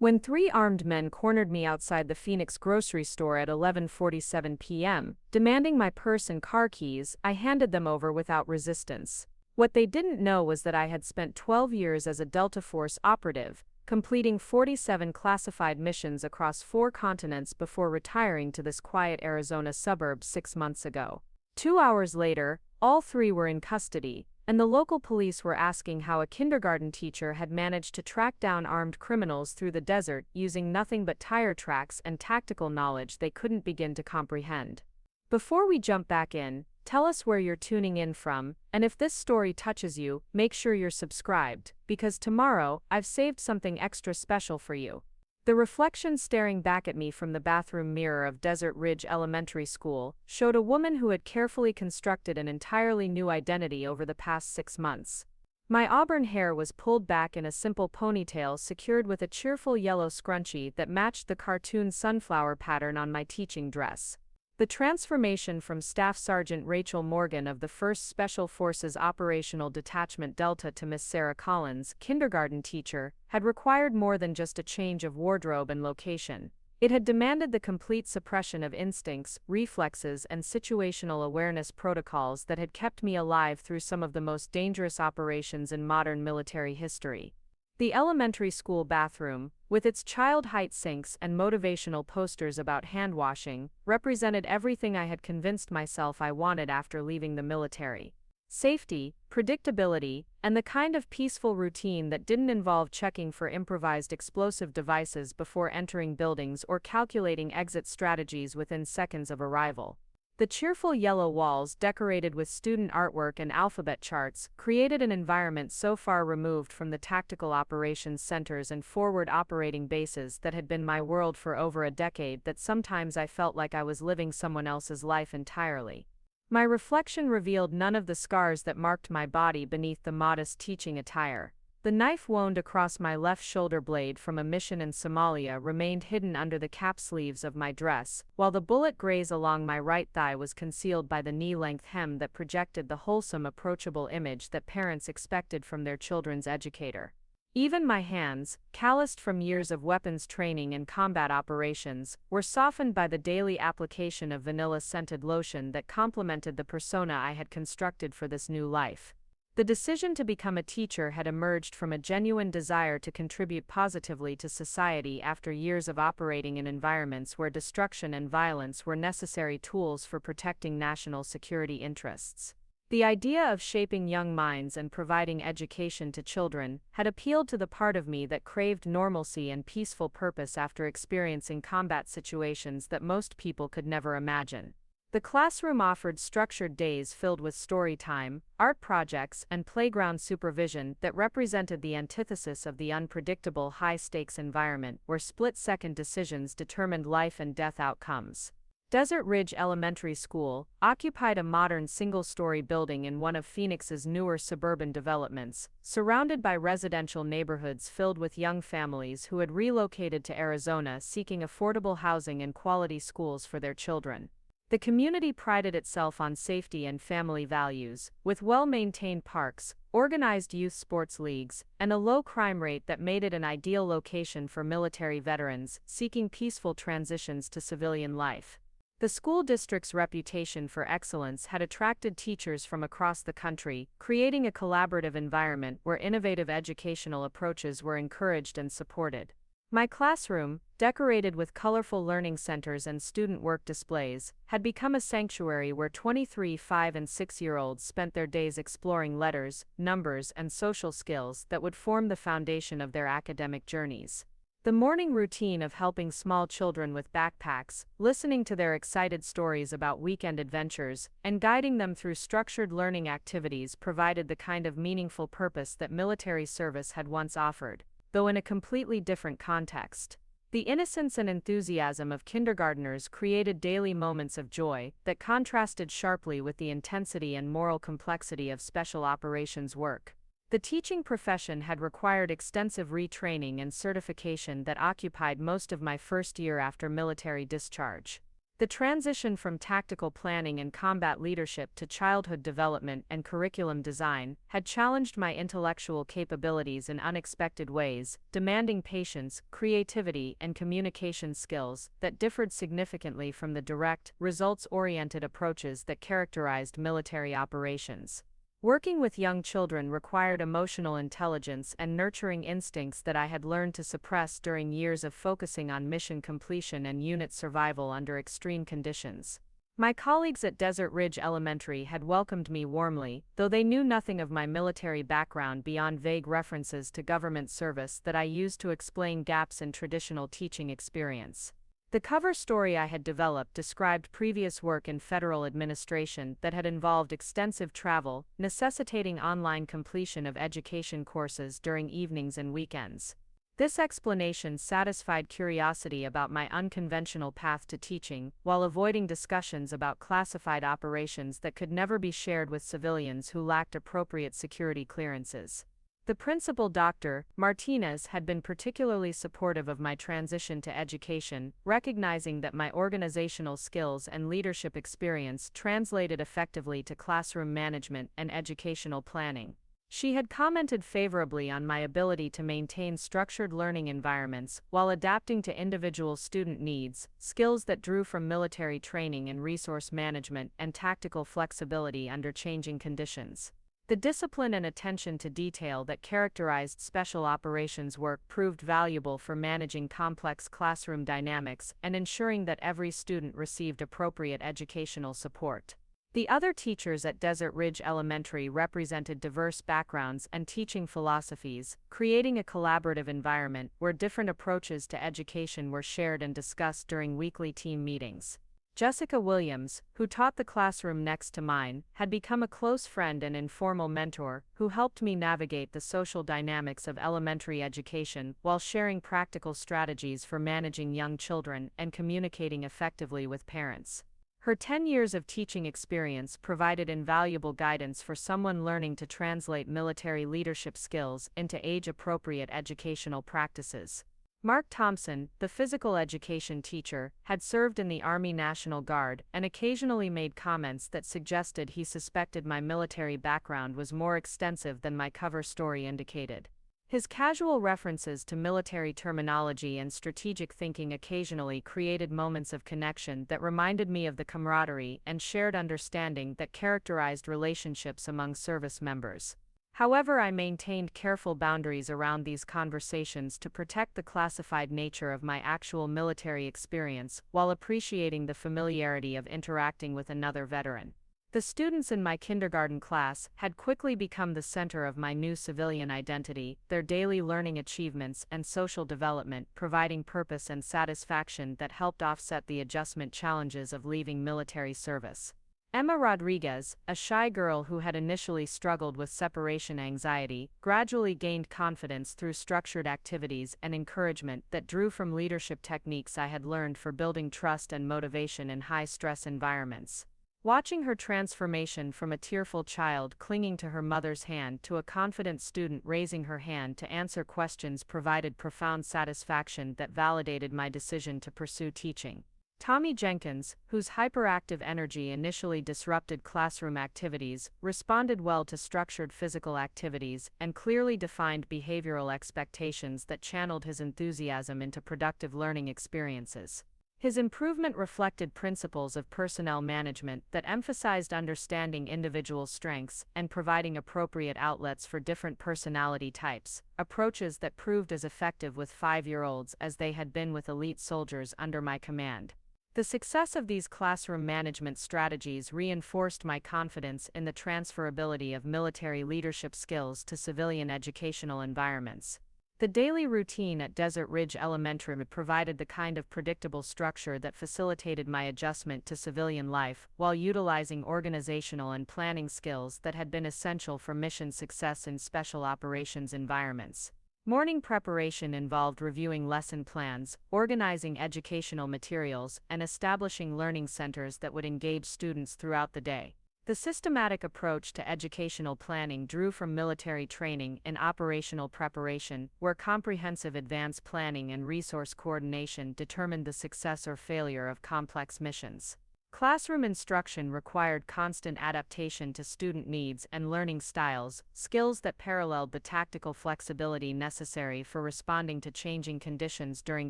When three armed men cornered me outside the Phoenix grocery store at 11:47 p.m., demanding my purse and car keys, I handed them over without resistance. What they didn't know was that I had spent 12 years as a Delta Force operative, completing 47 classified missions across 4 continents before retiring to this quiet Arizona suburb 6 months ago. 2 hours later, all three were in custody, and the local police were asking how a kindergarten teacher had managed to track down armed criminals through the desert using nothing but tire tracks and tactical knowledge they couldn't begin to comprehend. Before we jump back in, tell us where you're tuning in from, and if this story touches you, make sure you're subscribed, because tomorrow, I've saved something extra special for you. The reflection staring back at me from the bathroom mirror of Desert Ridge Elementary School showed a woman who had carefully constructed an entirely new identity over the past 6 months. My auburn hair was pulled back in a simple ponytail secured with a cheerful yellow scrunchie that matched the cartoon sunflower pattern on my teaching dress. The transformation from Staff Sergeant Rachel Morgan of the 1st Special Forces Operational Detachment-Delta to Miss Sarah Collins, kindergarten teacher, had required more than just a change of wardrobe and location. It had demanded the complete suppression of instincts, reflexes, and situational awareness protocols that had kept me alive through some of the most dangerous operations in modern military history. The elementary school bathroom, with its child-height sinks and motivational posters about hand-washing, represented everything I had convinced myself I wanted after leaving the military. Safety, predictability, and the kind of peaceful routine that didn't involve checking for improvised explosive devices before entering buildings or calculating exit strategies within seconds of arrival. The cheerful yellow walls, decorated with student artwork and alphabet charts, created an environment so far removed from the tactical operations centers and forward operating bases that had been my world for over a decade that sometimes I felt like I was living someone else's life entirely. My reflection revealed none of the scars that marked my body beneath the modest teaching attire. The knife wound across my left shoulder blade from a mission in Somalia remained hidden under the cap sleeves of my dress, while the bullet graze along my right thigh was concealed by the knee-length hem that projected the wholesome, approachable image that parents expected from their children's educator. Even my hands, calloused from years of weapons training and combat operations, were softened by the daily application of vanilla-scented lotion that complemented the persona I had constructed for this new life. The decision to become a teacher had emerged from a genuine desire to contribute positively to society after years of operating in environments where destruction and violence were necessary tools for protecting national security interests. The idea of shaping young minds and providing education to children had appealed to the part of me that craved normalcy and peaceful purpose after experiencing combat situations that most people could never imagine. The classroom offered structured days filled with story time, art projects, and playground supervision that represented the antithesis of the unpredictable high-stakes environment where split-second decisions determined life and death outcomes. Desert Ridge Elementary School occupied a modern single-story building in one of Phoenix's newer suburban developments, surrounded by residential neighborhoods filled with young families who had relocated to Arizona seeking affordable housing and quality schools for their children. The community prided itself on safety and family values, with well-maintained parks, organized youth sports leagues, and a low crime rate that made it an ideal location for military veterans seeking peaceful transitions to civilian life. The school district's reputation for excellence had attracted teachers from across the country, creating a collaborative environment where innovative educational approaches were encouraged and supported. My classroom, decorated with colorful learning centers and student work displays, had become a sanctuary where 23, 5, and 6-year-olds spent their days exploring letters, numbers, and social skills that would form the foundation of their academic journeys. The morning routine of helping small children with backpacks, listening to their excited stories about weekend adventures, and guiding them through structured learning activities provided the kind of meaningful purpose that military service had once offered, though in a completely different context. The innocence and enthusiasm of kindergartners created daily moments of joy that contrasted sharply with the intensity and moral complexity of special operations work. The teaching profession had required extensive retraining and certification that occupied most of my first year after military discharge. The transition from tactical planning and combat leadership to childhood development and curriculum design had challenged my intellectual capabilities in unexpected ways, demanding patience, creativity, and communication skills that differed significantly from the direct, results-oriented approaches that characterized military operations. Working with young children required emotional intelligence and nurturing instincts that I had learned to suppress during years of focusing on mission completion and unit survival under extreme conditions. My colleagues at Desert Ridge Elementary had welcomed me warmly, though they knew nothing of my military background beyond vague references to government service that I used to explain gaps in traditional teaching experience. The cover story I had developed described previous work in federal administration that had involved extensive travel, necessitating online completion of education courses during evenings and weekends. This explanation satisfied curiosity about my unconventional path to teaching, while avoiding discussions about classified operations that could never be shared with civilians who lacked appropriate security clearances. The principal, Dr. Martinez, had been particularly supportive of my transition to education, recognizing that my organizational skills and leadership experience translated effectively to classroom management and educational planning. She had commented favorably on my ability to maintain structured learning environments while adapting to individual student needs, skills that drew from military training in resource management and tactical flexibility under changing conditions. The discipline and attention to detail that characterized special operations work proved valuable for managing complex classroom dynamics and ensuring that every student received appropriate educational support. The other teachers at Desert Ridge Elementary represented diverse backgrounds and teaching philosophies, creating a collaborative environment where different approaches to education were shared and discussed during weekly team meetings. Jessica Williams, who taught the classroom next to mine, had become a close friend and informal mentor who helped me navigate the social dynamics of elementary education while sharing practical strategies for managing young children and communicating effectively with parents. Her 10 years of teaching experience provided invaluable guidance for someone learning to translate military leadership skills into age-appropriate educational practices. Mark Thompson, the physical education teacher, had served in the Army National Guard and occasionally made comments that suggested he suspected my military background was more extensive than my cover story indicated. His casual references to military terminology and strategic thinking occasionally created moments of connection that reminded me of the camaraderie and shared understanding that characterized relationships among service members. However, I maintained careful boundaries around these conversations to protect the classified nature of my actual military experience while appreciating the familiarity of interacting with another veteran. The students in my kindergarten class had quickly become the center of my new civilian identity, their daily learning achievements and social development providing purpose and satisfaction that helped offset the adjustment challenges of leaving military service. Emma Rodriguez, a shy girl who had initially struggled with separation anxiety, gradually gained confidence through structured activities and encouragement that drew from leadership techniques I had learned for building trust and motivation in high-stress environments. Watching her transformation from a tearful child clinging to her mother's hand to a confident student raising her hand to answer questions provided profound satisfaction that validated my decision to pursue teaching. Tommy Jenkins, whose hyperactive energy initially disrupted classroom activities, responded well to structured physical activities and clearly defined behavioral expectations that channeled his enthusiasm into productive learning experiences. His improvement reflected principles of personnel management that emphasized understanding individual strengths and providing appropriate outlets for different personality types, approaches that proved as effective with 5-year-olds as they had been with elite soldiers under my command. The success of these classroom management strategies reinforced my confidence in the transferability of military leadership skills to civilian educational environments. The daily routine at Desert Ridge Elementary provided the kind of predictable structure that facilitated my adjustment to civilian life while utilizing organizational and planning skills that had been essential for mission success in special operations environments. Morning preparation involved reviewing lesson plans, organizing educational materials, and establishing learning centers that would engage students throughout the day. The systematic approach to educational planning drew from military training in operational preparation, where comprehensive advance planning and resource coordination determined the success or failure of complex missions. Classroom instruction required constant adaptation to student needs and learning styles, skills that paralleled the tactical flexibility necessary for responding to changing conditions during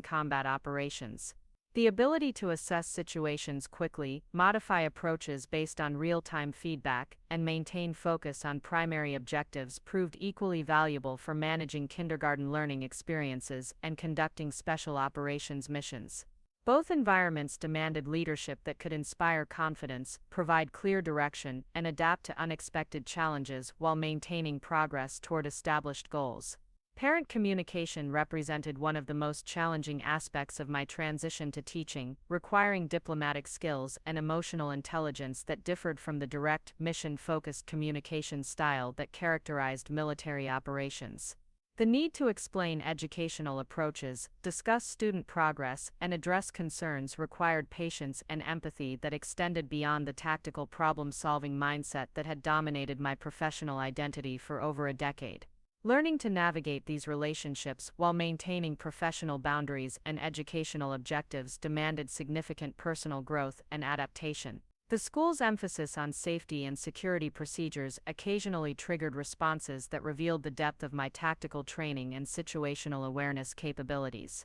combat operations. The ability to assess situations quickly, modify approaches based on real-time feedback, and maintain focus on primary objectives proved equally valuable for managing kindergarten learning experiences and conducting special operations missions. Both environments demanded leadership that could inspire confidence, provide clear direction, and adapt to unexpected challenges while maintaining progress toward established goals. Parent communication represented one of the most challenging aspects of my transition to teaching, requiring diplomatic skills and emotional intelligence that differed from the direct, mission-focused communication style that characterized military operations. The need to explain educational approaches, discuss student progress, and address concerns required patience and empathy that extended beyond the tactical problem-solving mindset that had dominated my professional identity for over a decade. Learning to navigate these relationships while maintaining professional boundaries and educational objectives demanded significant personal growth and adaptation. The school's emphasis on safety and security procedures occasionally triggered responses that revealed the depth of my tactical training and situational awareness capabilities.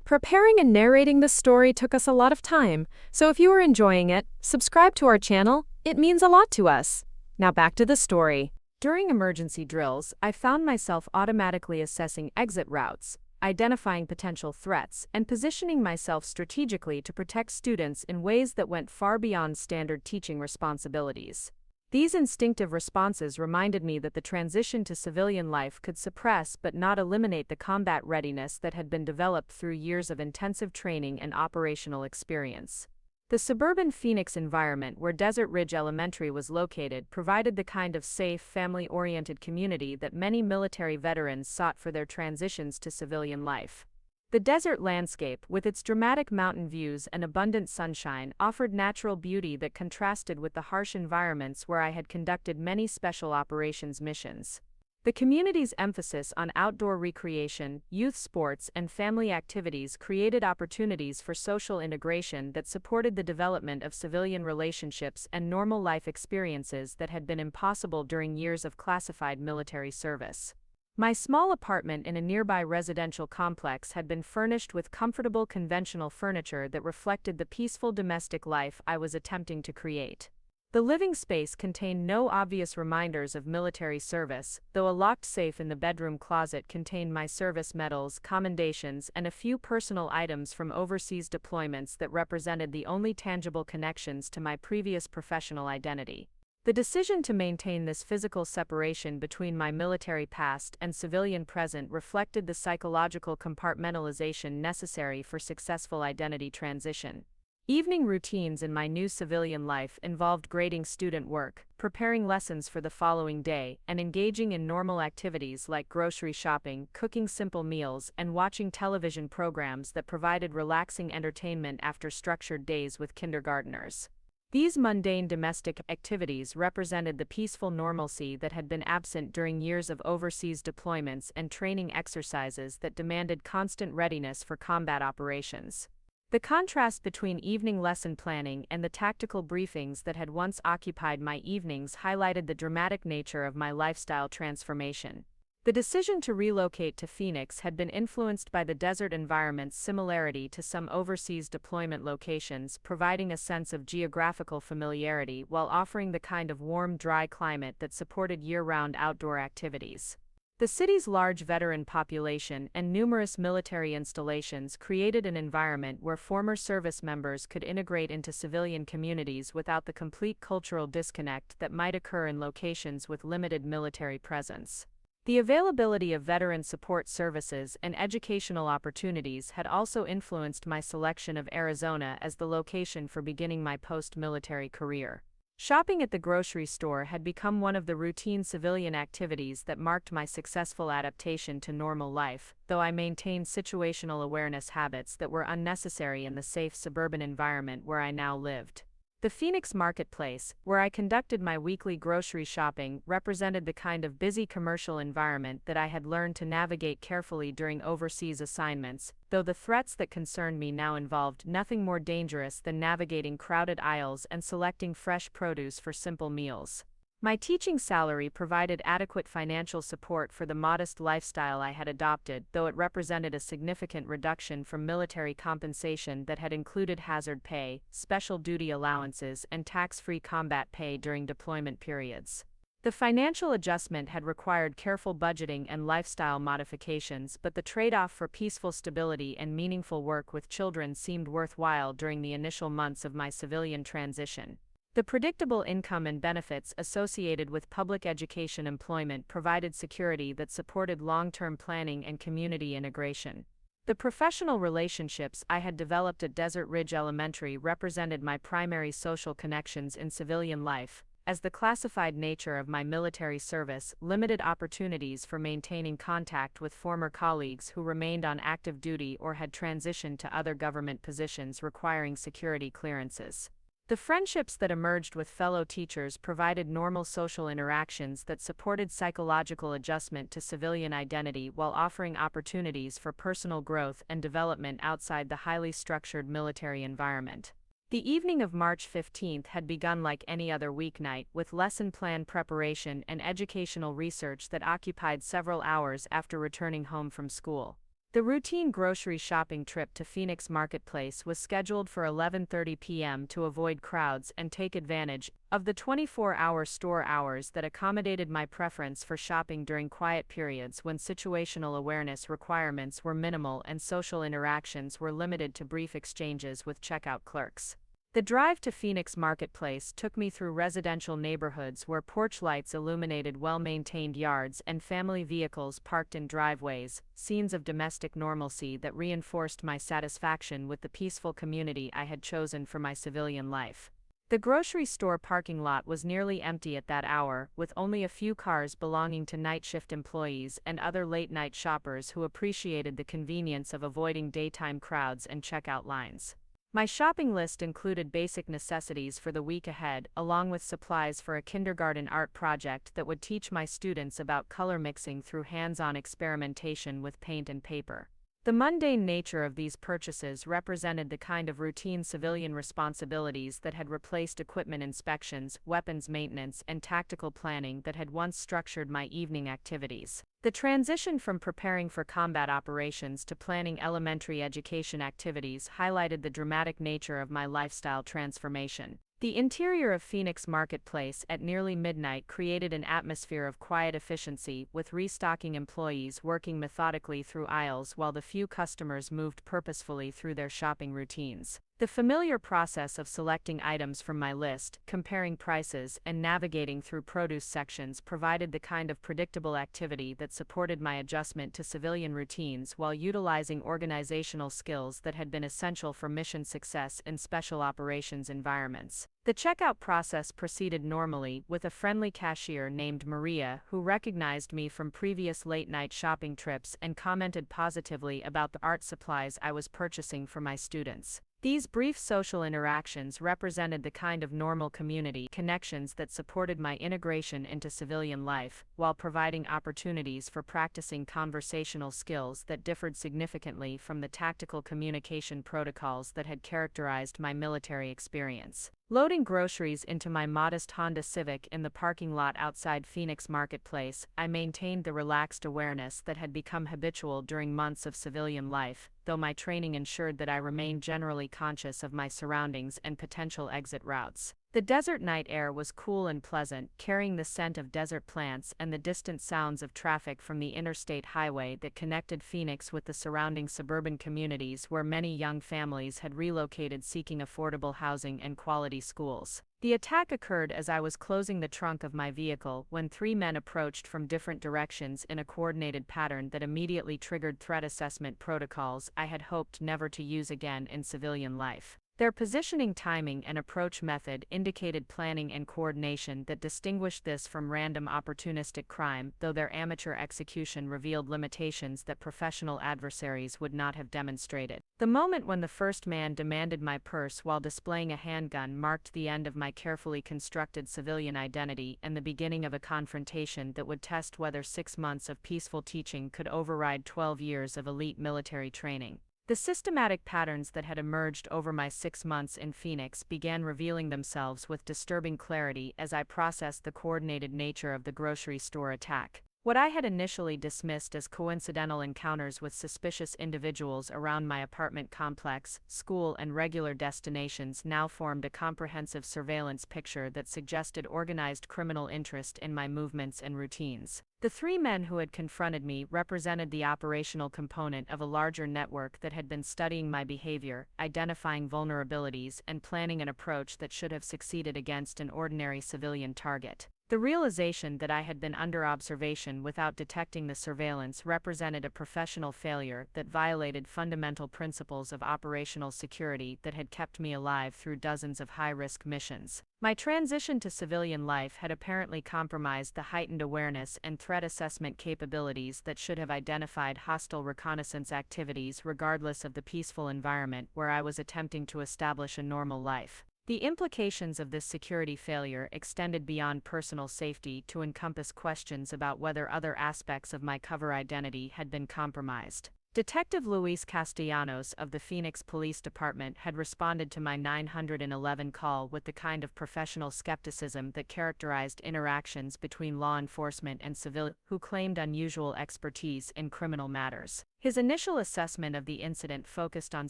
Preparing and narrating this story took us a lot of time, so if you are enjoying it, subscribe to our channel. It means a lot to us. Now back to the story. During emergency drills, I found myself automatically assessing exit routes, identifying potential threats, and positioning myself strategically to protect students in ways that went far beyond standard teaching responsibilities. These instinctive responses reminded me that the transition to civilian life could suppress but not eliminate the combat readiness that had been developed through years of intensive training and operational experience. The suburban Phoenix environment where Desert Ridge Elementary was located provided the kind of safe, family-oriented community that many military veterans sought for their transitions to civilian life. The desert landscape, with its dramatic mountain views and abundant sunshine, offered natural beauty that contrasted with the harsh environments where I had conducted many special operations missions. The community's emphasis on outdoor recreation, youth sports, and family activities created opportunities for social integration that supported the development of civilian relationships and normal life experiences that had been impossible during years of classified military service. My small apartment in a nearby residential complex had been furnished with comfortable conventional furniture that reflected the peaceful domestic life I was attempting to create. The living space contained no obvious reminders of military service, though a locked safe in the bedroom closet contained my service medals, commendations, and a few personal items from overseas deployments that represented the only tangible connections to my previous professional identity. The decision to maintain this physical separation between my military past and civilian present reflected the psychological compartmentalization necessary for successful identity transition. Evening routines in my new civilian life involved grading student work, preparing lessons for the following day, and engaging in normal activities like grocery shopping, cooking simple meals, and watching television programs that provided relaxing entertainment after structured days with kindergarteners. These mundane domestic activities represented the peaceful normalcy that had been absent during years of overseas deployments and training exercises that demanded constant readiness for combat operations. The contrast between evening lesson planning and the tactical briefings that had once occupied my evenings highlighted the dramatic nature of my lifestyle transformation. The decision to relocate to Phoenix had been influenced by the desert environment's similarity to some overseas deployment locations, providing a sense of geographical familiarity while offering the kind of warm, dry climate that supported year-round outdoor activities. The city's large veteran population and numerous military installations created an environment where former service members could integrate into civilian communities without the complete cultural disconnect that might occur in locations with limited military presence. The availability of veteran support services and educational opportunities had also influenced my selection of Arizona as the location for beginning my post-military career. Shopping at the grocery store had become one of the routine civilian activities that marked my successful adaptation to normal life, though I maintained situational awareness habits that were unnecessary in the safe suburban environment where I now lived. The Phoenix Marketplace, where I conducted my weekly grocery shopping, represented the kind of busy commercial environment that I had learned to navigate carefully during overseas assignments, though the threats that concerned me now involved nothing more dangerous than navigating crowded aisles and selecting fresh produce for simple meals. My teaching salary provided adequate financial support for the modest lifestyle I had adopted, though it represented a significant reduction from military compensation that had included hazard pay, special duty allowances, and tax-free combat pay during deployment periods. The financial adjustment had required careful budgeting and lifestyle modifications, but the trade-off for peaceful stability and meaningful work with children seemed worthwhile during the initial months of my civilian transition. The predictable income and benefits associated with public education employment provided security that supported long-term planning and community integration. The professional relationships I had developed at Desert Ridge Elementary represented my primary social connections in civilian life, as the classified nature of my military service limited opportunities for maintaining contact with former colleagues who remained on active duty or had transitioned to other government positions requiring security clearances. The friendships that emerged with fellow teachers provided normal social interactions that supported psychological adjustment to civilian identity while offering opportunities for personal growth and development outside the highly structured military environment. The evening of March 15th had begun like any other weeknight, with lesson plan preparation and educational research that occupied several hours after returning home from school. The routine grocery shopping trip to Phoenix Marketplace was scheduled for 11:30 p.m. to avoid crowds and take advantage of the 24-hour store hours that accommodated my preference for shopping during quiet periods when situational awareness requirements were minimal and social interactions were limited to brief exchanges with checkout clerks. The drive to Phoenix Marketplace took me through residential neighborhoods where porch lights illuminated well-maintained yards and family vehicles parked in driveways, scenes of domestic normalcy that reinforced my satisfaction with the peaceful community I had chosen for my civilian life. The grocery store parking lot was nearly empty at that hour, with only a few cars belonging to night shift employees and other late-night shoppers who appreciated the convenience of avoiding daytime crowds and checkout lines. My shopping list included basic necessities for the week ahead, along with supplies for a kindergarten art project that would teach my students about color mixing through hands-on experimentation with paint and paper. The mundane nature of these purchases represented the kind of routine civilian responsibilities that had replaced equipment inspections, weapons maintenance, and tactical planning that had once structured my evening activities. The transition from preparing for combat operations to planning elementary education activities highlighted the dramatic nature of my lifestyle transformation. The interior of Phoenix Marketplace at nearly midnight created an atmosphere of quiet efficiency, with restocking employees working methodically through aisles while the few customers moved purposefully through their shopping routines. The familiar process of selecting items from my list, comparing prices, and navigating through produce sections provided the kind of predictable activity that supported my adjustment to civilian routines while utilizing organizational skills that had been essential for mission success in special operations environments. The checkout process proceeded normally, with a friendly cashier named Maria who recognized me from previous late-night shopping trips and commented positively about the art supplies I was purchasing for my students. These brief social interactions represented the kind of normal community connections that supported my integration into civilian life, while providing opportunities for practicing conversational skills that differed significantly from the tactical communication protocols that had characterized my military experience. Loading groceries into my modest Honda Civic in the parking lot outside Phoenix Marketplace, I maintained the relaxed awareness that had become habitual during months of civilian life, though my training ensured that I remained generally conscious of my surroundings and potential exit routes. The desert night air was cool and pleasant, carrying the scent of desert plants and the distant sounds of traffic from the interstate highway that connected Phoenix with the surrounding suburban communities where many young families had relocated seeking affordable housing and quality schools. The attack occurred as I was closing the trunk of my vehicle when 3 men approached from different directions in a coordinated pattern that immediately triggered threat assessment protocols I had hoped never to use again in civilian life. Their positioning, timing, and approach method indicated planning and coordination that distinguished this from random opportunistic crime, though their amateur execution revealed limitations that professional adversaries would not have demonstrated. The moment when the first man demanded my purse while displaying a handgun marked the end of my carefully constructed civilian identity and the beginning of a confrontation that would test whether 6 months of peaceful teaching could override 12 years of elite military training. The systematic patterns that had emerged over my 6 months in Phoenix began revealing themselves with disturbing clarity as I processed the coordinated nature of the grocery store attack. What I had initially dismissed as coincidental encounters with suspicious individuals around my apartment complex, school, and regular destinations now formed a comprehensive surveillance picture that suggested organized criminal interest in my movements and routines. The 3 men who had confronted me represented the operational component of a larger network that had been studying my behavior, identifying vulnerabilities, and planning an approach that should have succeeded against an ordinary civilian target. The realization that I had been under observation without detecting the surveillance represented a professional failure that violated fundamental principles of operational security that had kept me alive through dozens of high-risk missions. My transition to civilian life had apparently compromised the heightened awareness and threat assessment capabilities that should have identified hostile reconnaissance activities regardless of the peaceful environment where I was attempting to establish a normal life. The implications of this security failure extended beyond personal safety to encompass questions about whether other aspects of my cover identity had been compromised. Detective Luis Castellanos of the Phoenix Police Department had responded to my 911 call with the kind of professional skepticism that characterized interactions between law enforcement and civilians who claimed unusual expertise in criminal matters. His initial assessment of the incident focused on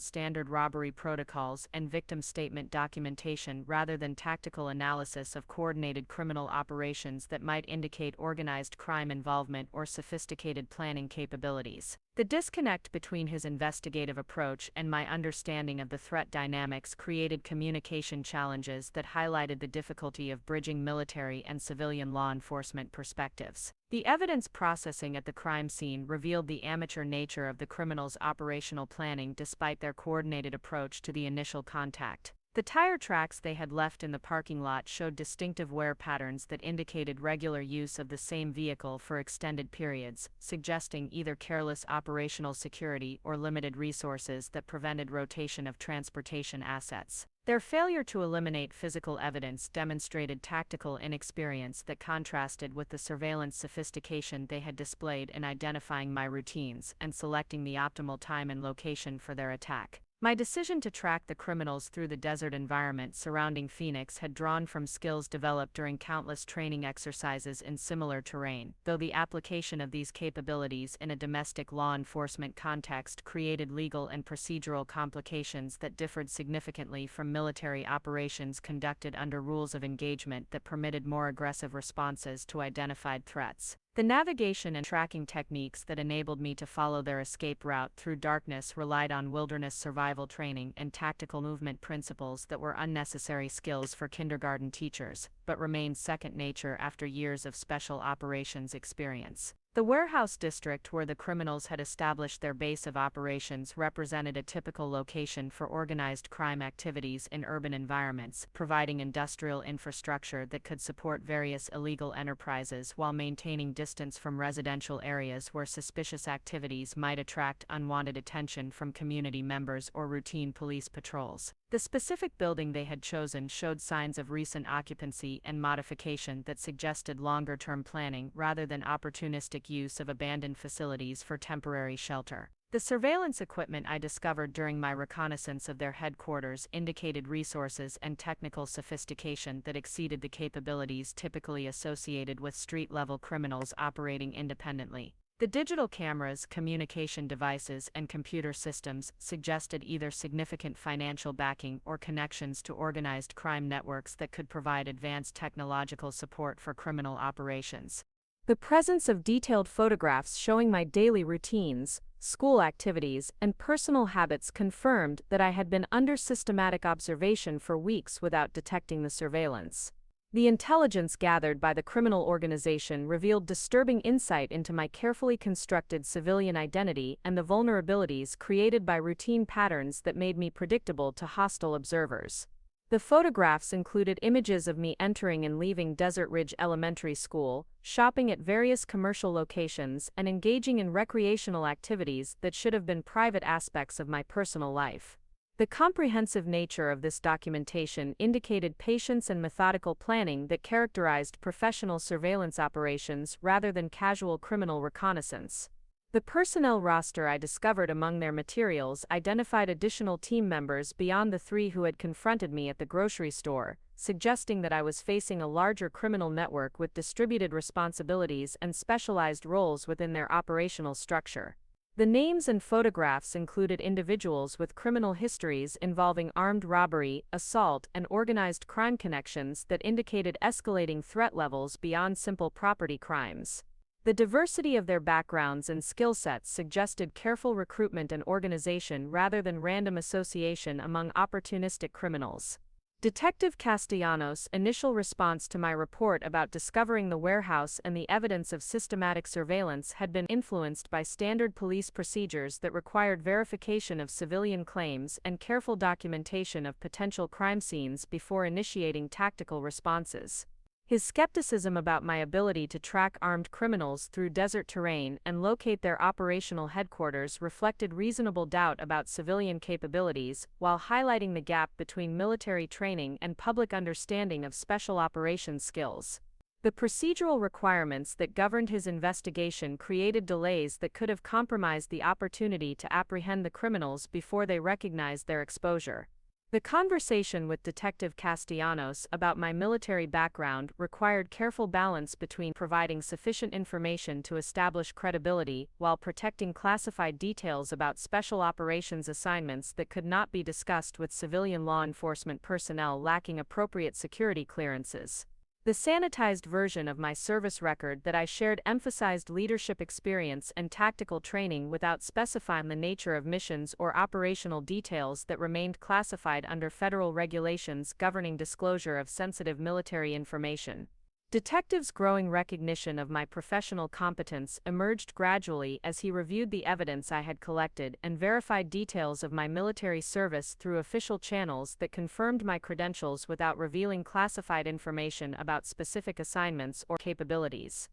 standard robbery protocols and victim statement documentation rather than tactical analysis of coordinated criminal operations that might indicate organized crime involvement or sophisticated planning capabilities. The disconnect between his investigative approach and my understanding of the threat dynamics created communication challenges that highlighted the difficulty of bridging military and civilian law enforcement perspectives. The evidence processing at the crime scene revealed the amateur nature of the criminals' operational planning despite their coordinated approach to the initial contact. The tire tracks they had left in the parking lot showed distinctive wear patterns that indicated regular use of the same vehicle for extended periods, suggesting either careless operational security or limited resources that prevented rotation of transportation assets. Their failure to eliminate physical evidence demonstrated tactical inexperience that contrasted with the surveillance sophistication they had displayed in identifying my routines and selecting the optimal time and location for their attack. My decision to track the criminals through the desert environment surrounding Phoenix had drawn from skills developed during countless training exercises in similar terrain, though the application of these capabilities in a domestic law enforcement context created legal and procedural complications that differed significantly from military operations conducted under rules of engagement that permitted more aggressive responses to identified threats. The navigation and tracking techniques that enabled me to follow their escape route through darkness relied on wilderness survival training and tactical movement principles that were unnecessary skills for kindergarten teachers, but remained second nature after years of special operations experience. The warehouse district where the criminals had established their base of operations represented a typical location for organized crime activities in urban environments, providing industrial infrastructure that could support various illegal enterprises while maintaining distance from residential areas where suspicious activities might attract unwanted attention from community members or routine police patrols. The specific building they had chosen showed signs of recent occupancy and modification that suggested longer-term planning rather than opportunistic use of abandoned facilities for temporary shelter. The surveillance equipment I discovered during my reconnaissance of their headquarters indicated resources and technical sophistication that exceeded the capabilities typically associated with street-level criminals operating independently. The digital cameras, communication devices, and computer systems suggested either significant financial backing or connections to organized crime networks that could provide advanced technological support for criminal operations. The presence of detailed photographs showing my daily routines, school activities, and personal habits confirmed that I had been under systematic observation for weeks without detecting the surveillance. The intelligence gathered by the criminal organization revealed disturbing insight into my carefully constructed civilian identity and the vulnerabilities created by routine patterns that made me predictable to hostile observers. The photographs included images of me entering and leaving Desert Ridge Elementary School, shopping at various commercial locations, and engaging in recreational activities that should have been private aspects of my personal life. The comprehensive nature of this documentation indicated patience and methodical planning that characterized professional surveillance operations rather than casual criminal reconnaissance. The personnel roster I discovered among their materials identified additional team members beyond the 3 who had confronted me at the grocery store, suggesting that I was facing a larger criminal network with distributed responsibilities and specialized roles within their operational structure. The names and photographs included individuals with criminal histories involving armed robbery, assault, and organized crime connections that indicated escalating threat levels beyond simple property crimes. The diversity of their backgrounds and skill sets suggested careful recruitment and organization rather than random association among opportunistic criminals. Detective Castellanos' initial response to my report about discovering the warehouse and the evidence of systematic surveillance had been influenced by standard police procedures that required verification of civilian claims and careful documentation of potential crime scenes before initiating tactical responses. His skepticism about my ability to track armed criminals through desert terrain and locate their operational headquarters reflected reasonable doubt about civilian capabilities, while highlighting the gap between military training and public understanding of special operations skills. The procedural requirements that governed his investigation created delays that could have compromised the opportunity to apprehend the criminals before they recognized their exposure. The conversation with Detective Castellanos about my military background required careful balance between providing sufficient information to establish credibility while protecting classified details about special operations assignments that could not be discussed with civilian law enforcement personnel lacking appropriate security clearances. The sanitized version of my service record that I shared emphasized leadership experience and tactical training without specifying the nature of missions or operational details that remained classified under federal regulations governing disclosure of sensitive military information. Detectives' growing recognition of my professional competence emerged gradually as he reviewed the evidence I had collected and verified details of my military service through official channels that confirmed my credentials without revealing classified information about specific assignments or capabilities.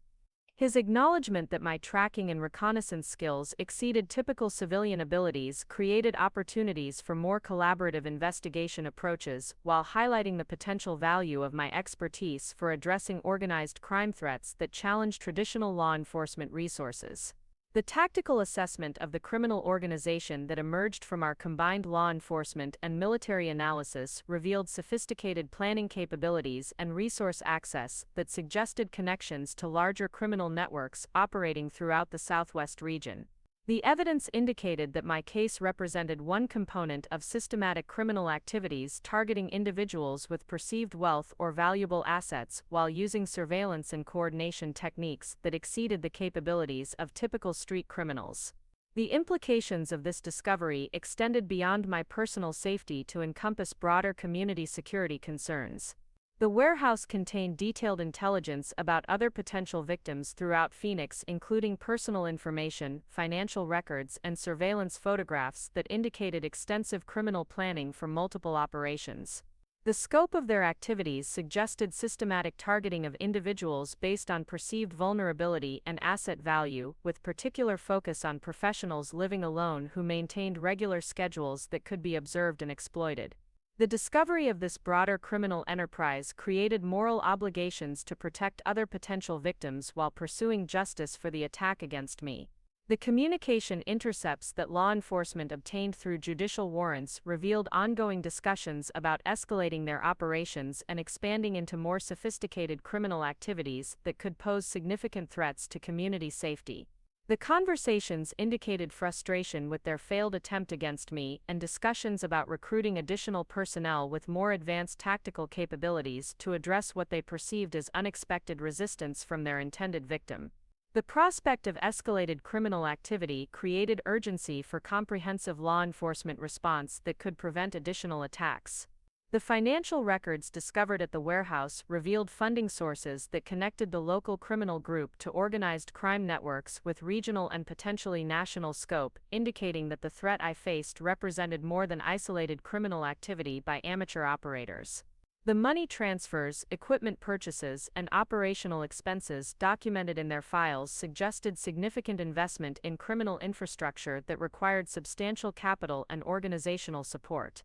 His acknowledgement that my tracking and reconnaissance skills exceeded typical civilian abilities created opportunities for more collaborative investigation approaches, while highlighting the potential value of my expertise for addressing organized crime threats that challenge traditional law enforcement resources. The tactical assessment of the criminal organization that emerged from our combined law enforcement and military analysis revealed sophisticated planning capabilities and resource access that suggested connections to larger criminal networks operating throughout the Southwest region. The evidence indicated that my case represented one component of systematic criminal activities targeting individuals with perceived wealth or valuable assets while using surveillance and coordination techniques that exceeded the capabilities of typical street criminals. The implications of this discovery extended beyond my personal safety to encompass broader community security concerns. The warehouse contained detailed intelligence about other potential victims throughout Phoenix, including personal information, financial records, and surveillance photographs that indicated extensive criminal planning for multiple operations. The scope of their activities suggested systematic targeting of individuals based on perceived vulnerability and asset value, with particular focus on professionals living alone who maintained regular schedules that could be observed and exploited. The discovery of this broader criminal enterprise created moral obligations to protect other potential victims while pursuing justice for the attack against me. The communication intercepts that law enforcement obtained through judicial warrants revealed ongoing discussions about escalating their operations and expanding into more sophisticated criminal activities that could pose significant threats to community safety. The conversations indicated frustration with their failed attempt against me and discussions about recruiting additional personnel with more advanced tactical capabilities to address what they perceived as unexpected resistance from their intended victim. The prospect of escalated criminal activity created urgency for comprehensive law enforcement response that could prevent additional attacks. The financial records discovered at the warehouse revealed funding sources that connected the local criminal group to organized crime networks with regional and potentially national scope, indicating that the threat I faced represented more than isolated criminal activity by amateur operators. The money transfers, equipment purchases, and operational expenses documented in their files suggested significant investment in criminal infrastructure that required substantial capital and organizational support.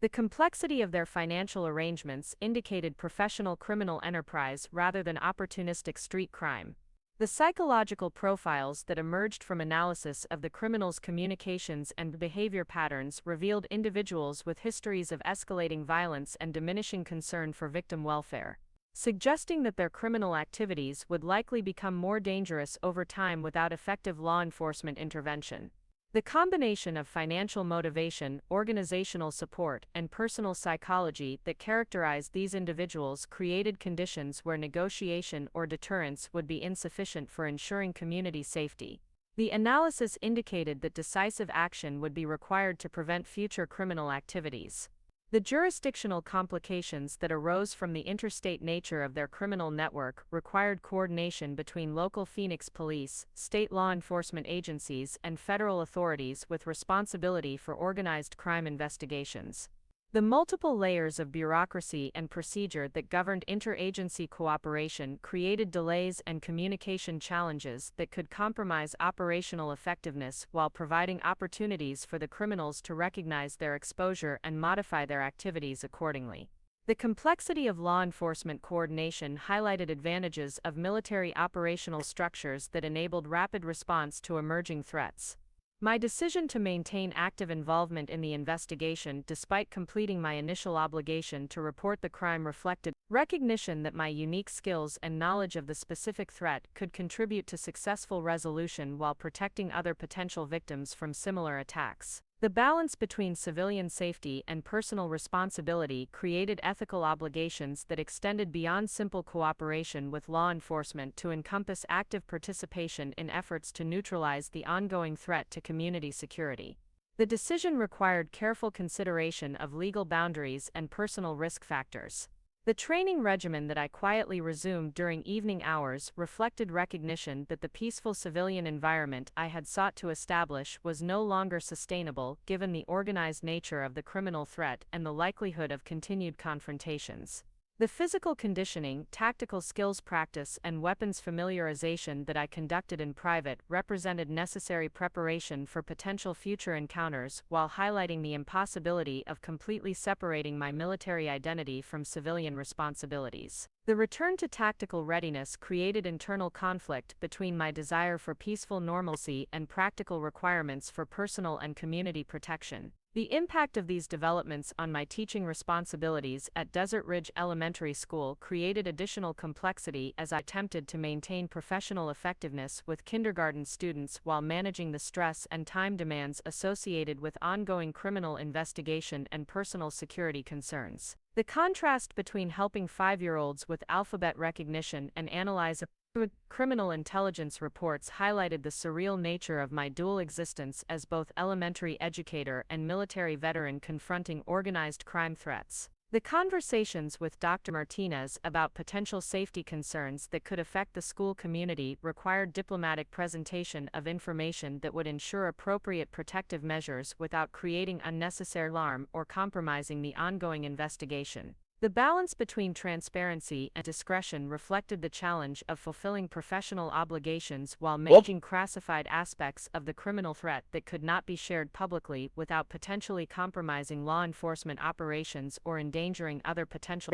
The complexity of their financial arrangements indicated professional criminal enterprise rather than opportunistic street crime. The psychological profiles that emerged from analysis of the criminals' communications and behavior patterns revealed individuals with histories of escalating violence and diminishing concern for victim welfare, suggesting that their criminal activities would likely become more dangerous over time without effective law enforcement intervention. The combination of financial motivation, organizational support, and personal psychology that characterized these individuals created conditions where negotiation or deterrence would be insufficient for ensuring community safety. The analysis indicated that decisive action would be required to prevent future criminal activities. The jurisdictional complications that arose from the interstate nature of their criminal network required coordination between local Phoenix police, state law enforcement agencies, and federal authorities with responsibility for organized crime investigations. The multiple layers of bureaucracy and procedure that governed interagency cooperation created delays and communication challenges that could compromise operational effectiveness while providing opportunities for the criminals to recognize their exposure and modify their activities accordingly. The complexity of law enforcement coordination highlighted advantages of military operational structures that enabled rapid response to emerging threats. My decision to maintain active involvement in the investigation despite completing my initial obligation to report the crime reflected recognition that my unique skills and knowledge of the specific threat could contribute to successful resolution while protecting other potential victims from similar attacks. The balance between civilian safety and personal responsibility created ethical obligations that extended beyond simple cooperation with law enforcement to encompass active participation in efforts to neutralize the ongoing threat to community security. The decision required careful consideration of legal boundaries and personal risk factors. The training regimen that I quietly resumed during evening hours reflected recognition that the peaceful civilian environment I had sought to establish was no longer sustainable given the organized nature of the criminal threat and the likelihood of continued confrontations. The physical conditioning, tactical skills practice, and weapons familiarization that I conducted in private represented necessary preparation for potential future encounters while highlighting the impossibility of completely separating my military identity from civilian responsibilities. The return to tactical readiness created internal conflict between my desire for peaceful normalcy and practical requirements for personal and community protection. The impact of these developments on my teaching responsibilities at Desert Ridge Elementary School created additional complexity as I attempted to maintain professional effectiveness with kindergarten students while managing the stress and time demands associated with ongoing criminal investigation and personal security concerns. The contrast between helping 5-year-olds with alphabet recognition and analyze criminal intelligence reports highlighted the surreal nature of my dual existence as both elementary educator and military veteran confronting organized crime threats. The conversations with Dr. Martinez about potential safety concerns that could affect the school community required diplomatic presentation of information that would ensure appropriate protective measures without creating unnecessary alarm or compromising the ongoing investigation. The balance between transparency and discretion reflected the challenge of fulfilling professional obligations while managing classified aspects of the criminal threat that could not be shared publicly without potentially compromising law enforcement operations or endangering other potential.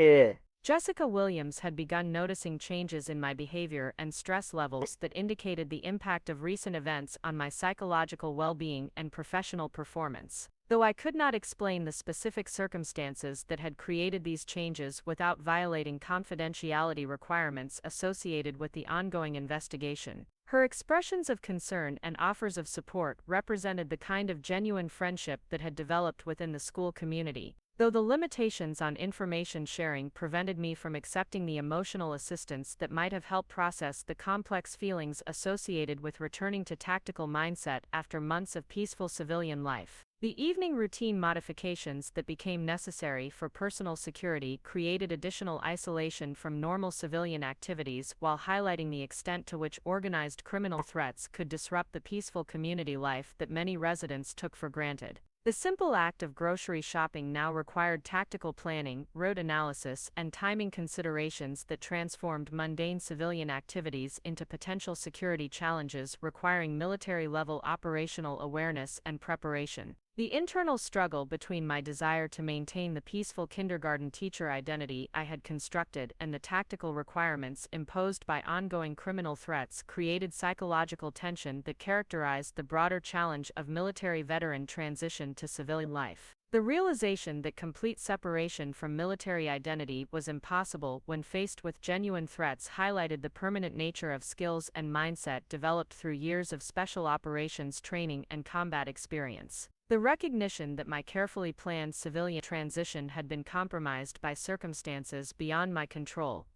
Jessica Williams had begun noticing changes in my behavior and stress levels that indicated the impact of recent events on my psychological well-being and professional performance. Though I could not explain the specific circumstances that had created these changes without violating confidentiality requirements associated with the ongoing investigation, her expressions of concern and offers of support represented the kind of genuine friendship that had developed within the school community. though the limitations on information sharing prevented me from accepting the emotional assistance that might have helped process the complex feelings associated with returning to tactical mindset after months of peaceful civilian life. The evening routine modifications that became necessary for personal security created additional isolation from normal civilian activities while highlighting the extent to which organized criminal threats could disrupt the peaceful community life that many residents took for granted. The simple act of grocery shopping now required tactical planning, route analysis, and timing considerations that transformed mundane civilian activities into potential security challenges requiring military-level operational awareness and preparation. The internal struggle between my desire to maintain the peaceful kindergarten teacher identity I had constructed and the tactical requirements imposed by ongoing criminal threats created psychological tension that characterized the broader challenge of military veteran transition to civilian life. The realization that complete separation from military identity was impossible when faced with genuine threats highlighted the permanent nature of skills and mindset developed through years of special operations training and combat experience. The recognition that my carefully planned civilian transition had been compromised by circumstances beyond my control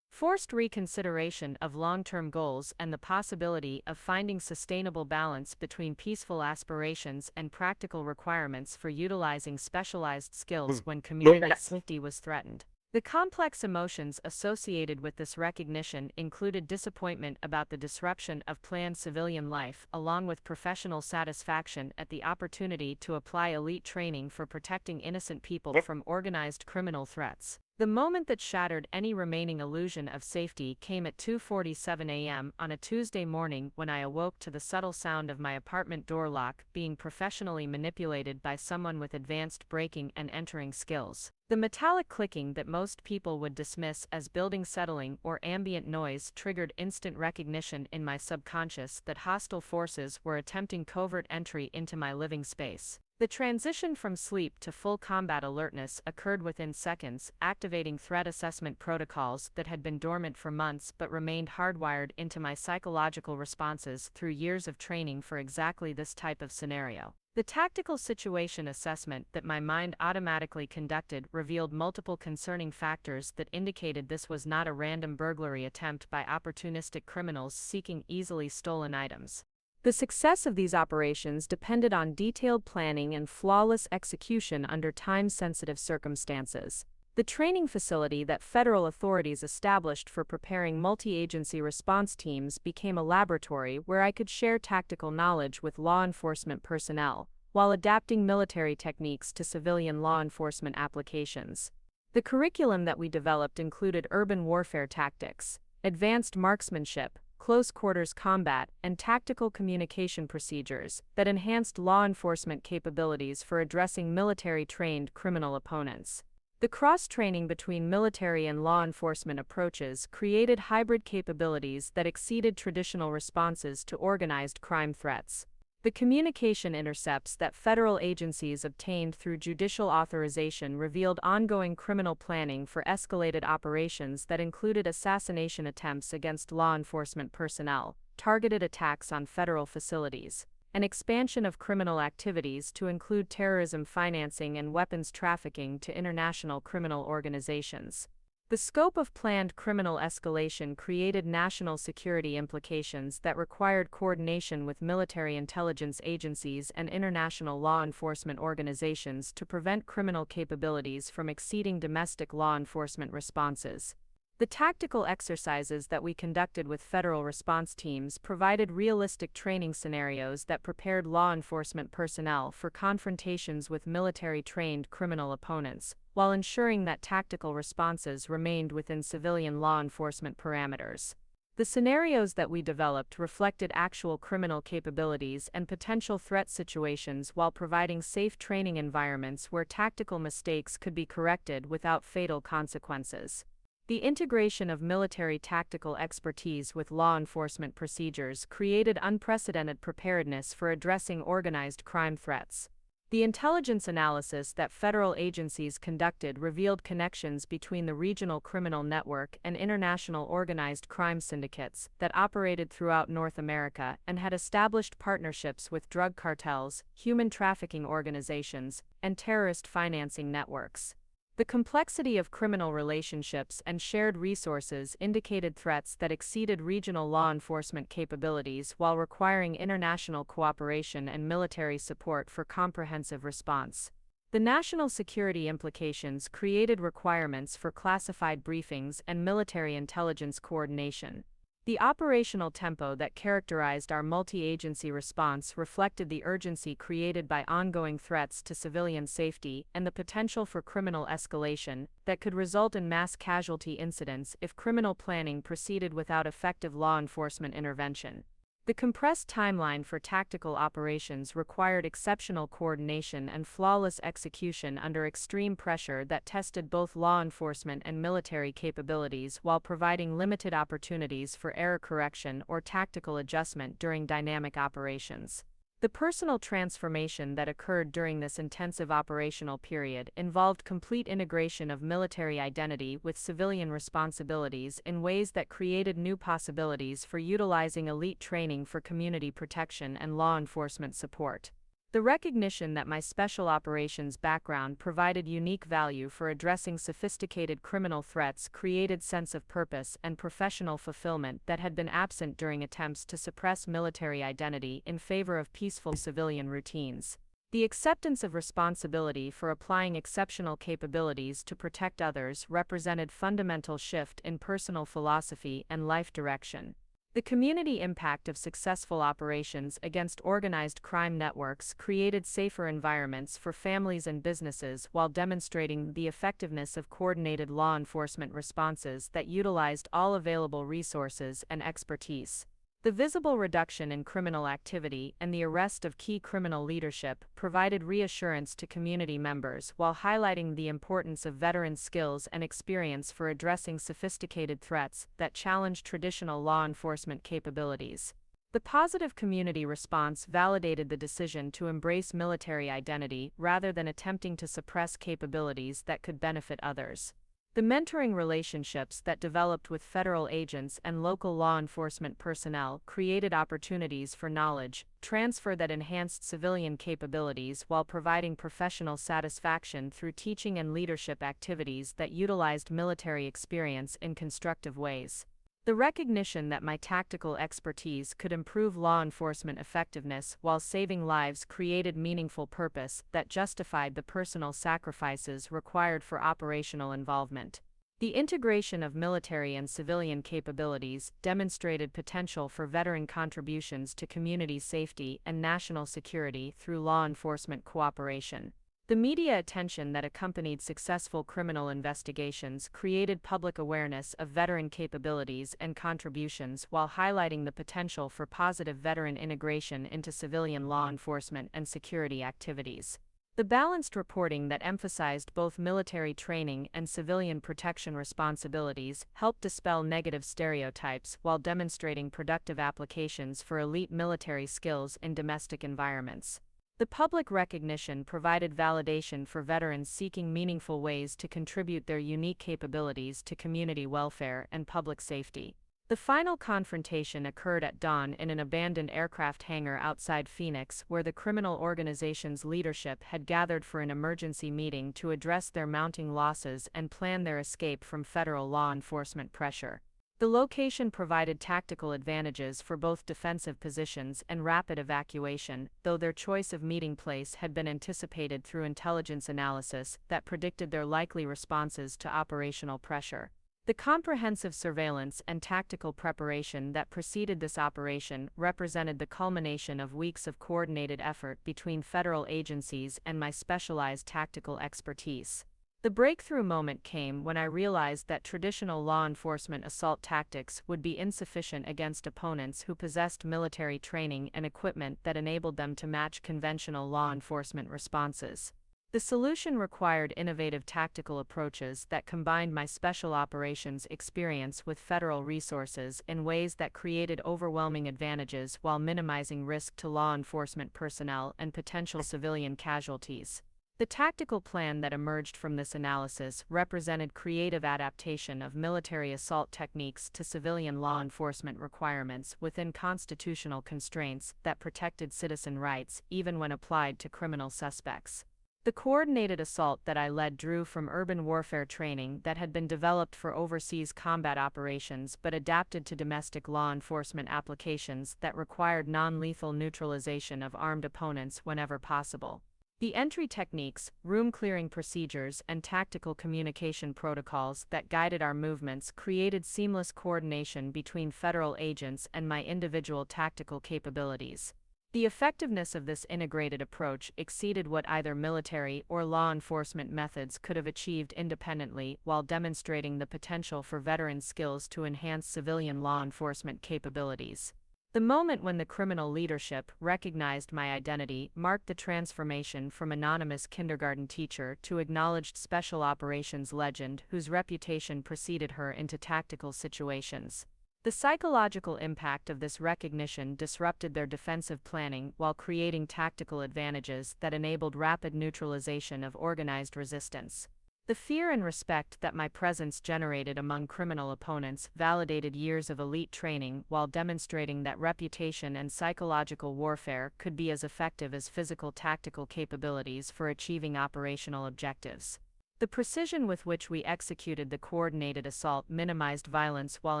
forced reconsideration of long-term goals and the possibility of finding sustainable balance between peaceful aspirations and practical requirements for utilizing specialized skills when community safety was threatened. The complex emotions associated with this recognition included disappointment about the disruption of planned civilian life, along with professional satisfaction at the opportunity to apply elite training for protecting innocent people from organized criminal threats. The moment that shattered any remaining illusion of safety came at 2:47 a.m. on a Tuesday morning when I awoke to the subtle sound of my apartment door lock being professionally manipulated by someone with advanced breaking and entering skills. The metallic clicking that most people would dismiss as building settling or ambient noise triggered instant recognition in my subconscious that hostile forces were attempting covert entry into my living space. The transition from sleep to full combat alertness occurred within seconds, activating threat assessment protocols that had been dormant for months but remained hardwired into my psychological responses through years of training for exactly this type of scenario. The tactical situation assessment that my mind automatically conducted revealed multiple concerning factors that indicated this was not a random burglary attempt by opportunistic criminals seeking easily stolen items. The success of these operations depended on detailed planning and flawless execution under time-sensitive circumstances. The training facility that federal authorities established for preparing multi-agency response teams became a laboratory where I could share tactical knowledge with law enforcement personnel, while adapting military techniques to civilian law enforcement applications. The curriculum that we developed included urban warfare tactics, advanced marksmanship, close-quarters combat, and tactical communication procedures that enhanced law enforcement capabilities for addressing military-trained criminal opponents. The cross-training between military and law enforcement approaches created hybrid capabilities that exceeded traditional responses to organized crime threats. The communication intercepts that federal agencies obtained through judicial authorization revealed ongoing criminal planning for escalated operations that included assassination attempts against law enforcement personnel, targeted attacks on federal facilities, and expansion of criminal activities to include terrorism financing and weapons trafficking to international criminal organizations. The scope of planned criminal escalation created national security implications that required coordination with military intelligence agencies and international law enforcement organizations to prevent criminal capabilities from exceeding domestic law enforcement responses. The tactical exercises that we conducted with federal response teams provided realistic training scenarios that prepared law enforcement personnel for confrontations with military-trained criminal opponents, while ensuring that tactical responses remained within civilian law enforcement parameters. The scenarios that we developed reflected actual criminal capabilities and potential threat situations while providing safe training environments where tactical mistakes could be corrected without fatal consequences. The integration of military tactical expertise with law enforcement procedures created unprecedented preparedness for addressing organized crime threats. The intelligence analysis that federal agencies conducted revealed connections between the regional criminal network and international organized crime syndicates that operated throughout North America and had established partnerships with drug cartels, human trafficking organizations, and terrorist financing networks. The complexity of criminal relationships and shared resources indicated threats that exceeded regional law enforcement capabilities while requiring international cooperation and military support for comprehensive response. The national security implications created requirements for classified briefings and military intelligence coordination. The operational tempo that characterized our multi-agency response reflected the urgency created by ongoing threats to civilian safety and the potential for criminal escalation that could result in mass casualty incidents if criminal planning proceeded without effective law enforcement intervention. The compressed timeline for tactical operations required exceptional coordination and flawless execution under extreme pressure that tested both law enforcement and military capabilities while providing limited opportunities for error correction or tactical adjustment during dynamic operations. The personal transformation that occurred during this intensive operational period involved complete integration of military identity with civilian responsibilities in ways that created new possibilities for utilizing elite training for community protection and law enforcement support. The recognition that my special operations background provided unique value for addressing sophisticated criminal threats created sense of purpose and professional fulfillment that had been absent during attempts to suppress military identity in favor of peaceful civilian routines. The acceptance of responsibility for applying exceptional capabilities to protect others represented fundamental shift in personal philosophy and life direction. The community impact of successful operations against organized crime networks created safer environments for families and businesses while demonstrating the effectiveness of coordinated law enforcement responses that utilized all available resources and expertise. The visible reduction in criminal activity and the arrest of key criminal leadership provided reassurance to community members while highlighting the importance of veteran skills and experience for addressing sophisticated threats that challenge traditional law enforcement capabilities. The positive community response validated the decision to embrace military identity rather than attempting to suppress capabilities that could benefit others. The mentoring relationships that developed with federal agents and local law enforcement personnel created opportunities for knowledge transfer that enhanced civilian capabilities while providing professional satisfaction through teaching and leadership activities that utilized military experience in constructive ways. The recognition that my tactical expertise could improve law enforcement effectiveness while saving lives created meaningful purpose that justified the personal sacrifices required for operational involvement. The integration of military and civilian capabilities demonstrated potential for veteran contributions to community safety and national security through law enforcement cooperation. The media attention that accompanied successful criminal investigations created public awareness of veteran capabilities and contributions while highlighting the potential for positive veteran integration into civilian law enforcement and security activities. The balanced reporting that emphasized both military training and civilian protection responsibilities helped dispel negative stereotypes while demonstrating productive applications for elite military skills in domestic environments. The public recognition provided validation for veterans seeking meaningful ways to contribute their unique capabilities to community welfare and public safety. The final confrontation occurred at dawn in an abandoned aircraft hangar outside Phoenix, where the criminal organization's leadership had gathered for an emergency meeting to address their mounting losses and plan their escape from federal law enforcement pressure. The location provided tactical advantages for both defensive positions and rapid evacuation, though their choice of meeting place had been anticipated through intelligence analysis that predicted their likely responses to operational pressure. The comprehensive surveillance and tactical preparation that preceded this operation represented the culmination of weeks of coordinated effort between federal agencies and my specialized tactical expertise. The breakthrough moment came when I realized that traditional law enforcement assault tactics would be insufficient against opponents who possessed military training and equipment that enabled them to match conventional law enforcement responses. The solution required innovative tactical approaches that combined my special operations experience with federal resources in ways that created overwhelming advantages while minimizing risk to law enforcement personnel and potential civilian casualties. The tactical plan that emerged from this analysis represented creative adaptation of military assault techniques to civilian law enforcement requirements within constitutional constraints that protected citizen rights even when applied to criminal suspects. The coordinated assault that I led drew from urban warfare training that had been developed for overseas combat operations but adapted to domestic law enforcement applications that required non-lethal neutralization of armed opponents whenever possible. The entry techniques, room-clearing procedures, and tactical communication protocols that guided our movements created seamless coordination between federal agents and my individual tactical capabilities. The effectiveness of this integrated approach exceeded what either military or law enforcement methods could have achieved independently while demonstrating the potential for veteran skills to enhance civilian law enforcement capabilities. The moment when the criminal leadership recognized my identity marked the transformation from anonymous kindergarten teacher to acknowledged special operations legend whose reputation preceded her into tactical situations. The psychological impact of this recognition disrupted their defensive planning while creating tactical advantages that enabled rapid neutralization of organized resistance. The fear and respect that my presence generated among criminal opponents validated years of elite training while demonstrating that reputation and psychological warfare could be as effective as physical tactical capabilities for achieving operational objectives. The precision with which we executed the coordinated assault minimized violence while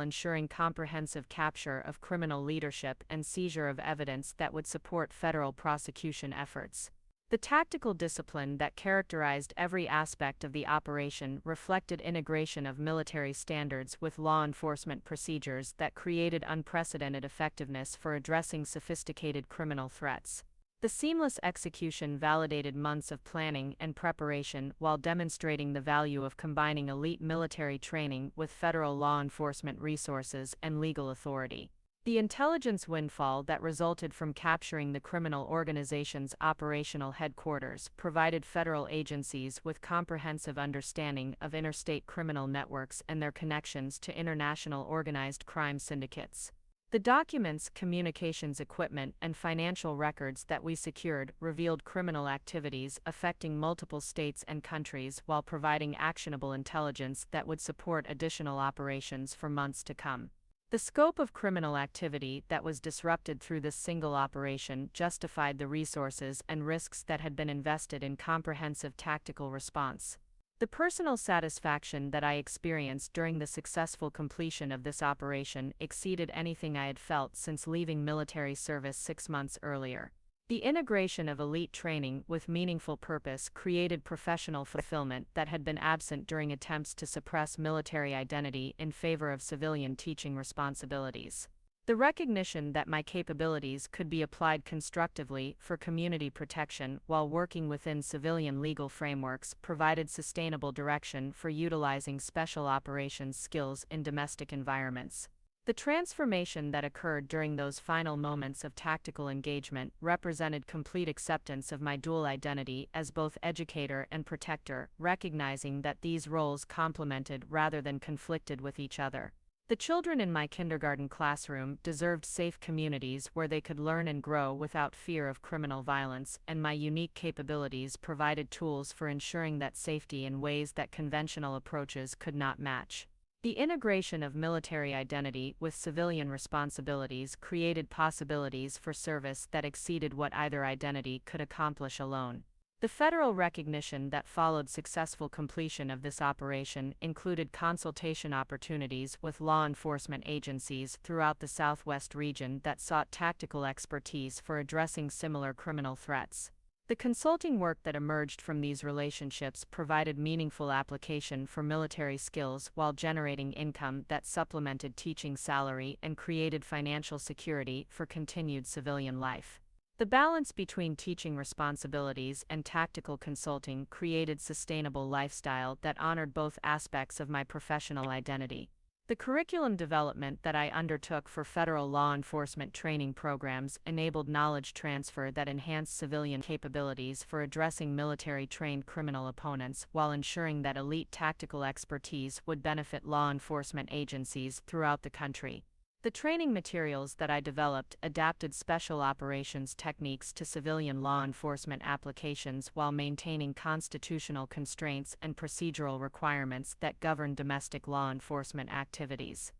ensuring comprehensive capture of criminal leadership and seizure of evidence that would support federal prosecution efforts. The tactical discipline that characterized every aspect of the operation reflected integration of military standards with law enforcement procedures that created unprecedented effectiveness for addressing sophisticated criminal threats. The seamless execution validated months of planning and preparation while demonstrating the value of combining elite military training with federal law enforcement resources and legal authority. The intelligence windfall that resulted from capturing the criminal organization's operational headquarters provided federal agencies with comprehensive understanding of interstate criminal networks and their connections to international organized crime syndicates. The documents, communications equipment, and financial records that we secured revealed criminal activities affecting multiple states and countries while providing actionable intelligence that would support additional operations for months to come. The scope of criminal activity that was disrupted through this single operation justified the resources and risks that had been invested in comprehensive tactical response. The personal satisfaction that I experienced during the successful completion of this operation exceeded anything I had felt since leaving military service 6 months earlier. The integration of elite training with meaningful purpose created professional fulfillment that had been absent during attempts to suppress military identity in favor of civilian teaching responsibilities. The recognition that my capabilities could be applied constructively for community protection while working within civilian legal frameworks provided sustainable direction for utilizing special operations skills in domestic environments. The transformation that occurred during those final moments of tactical engagement represented complete acceptance of my dual identity as both educator and protector, recognizing that these roles complemented rather than conflicted with each other. The children in my kindergarten classroom deserved safe communities where they could learn and grow without fear of criminal violence, and my unique capabilities provided tools for ensuring that safety in ways that conventional approaches could not match. The integration of military identity with civilian responsibilities created possibilities for service that exceeded what either identity could accomplish alone. The federal recognition that followed successful completion of this operation included consultation opportunities with law enforcement agencies throughout the Southwest region that sought tactical expertise for addressing similar criminal threats. The consulting work that emerged from these relationships provided meaningful application for military skills while generating income that supplemented teaching salary and created financial security for continued civilian life. The balance between teaching responsibilities and tactical consulting created sustainable lifestyle that honored both aspects of my professional identity. The curriculum development that I undertook for federal law enforcement training programs enabled knowledge transfer that enhanced civilian capabilities for addressing military-trained criminal opponents while ensuring that elite tactical expertise would benefit law enforcement agencies throughout the country. The training materials that I developed adapted special operations techniques to civilian law enforcement applications while maintaining constitutional constraints and procedural requirements that govern domestic law enforcement activities.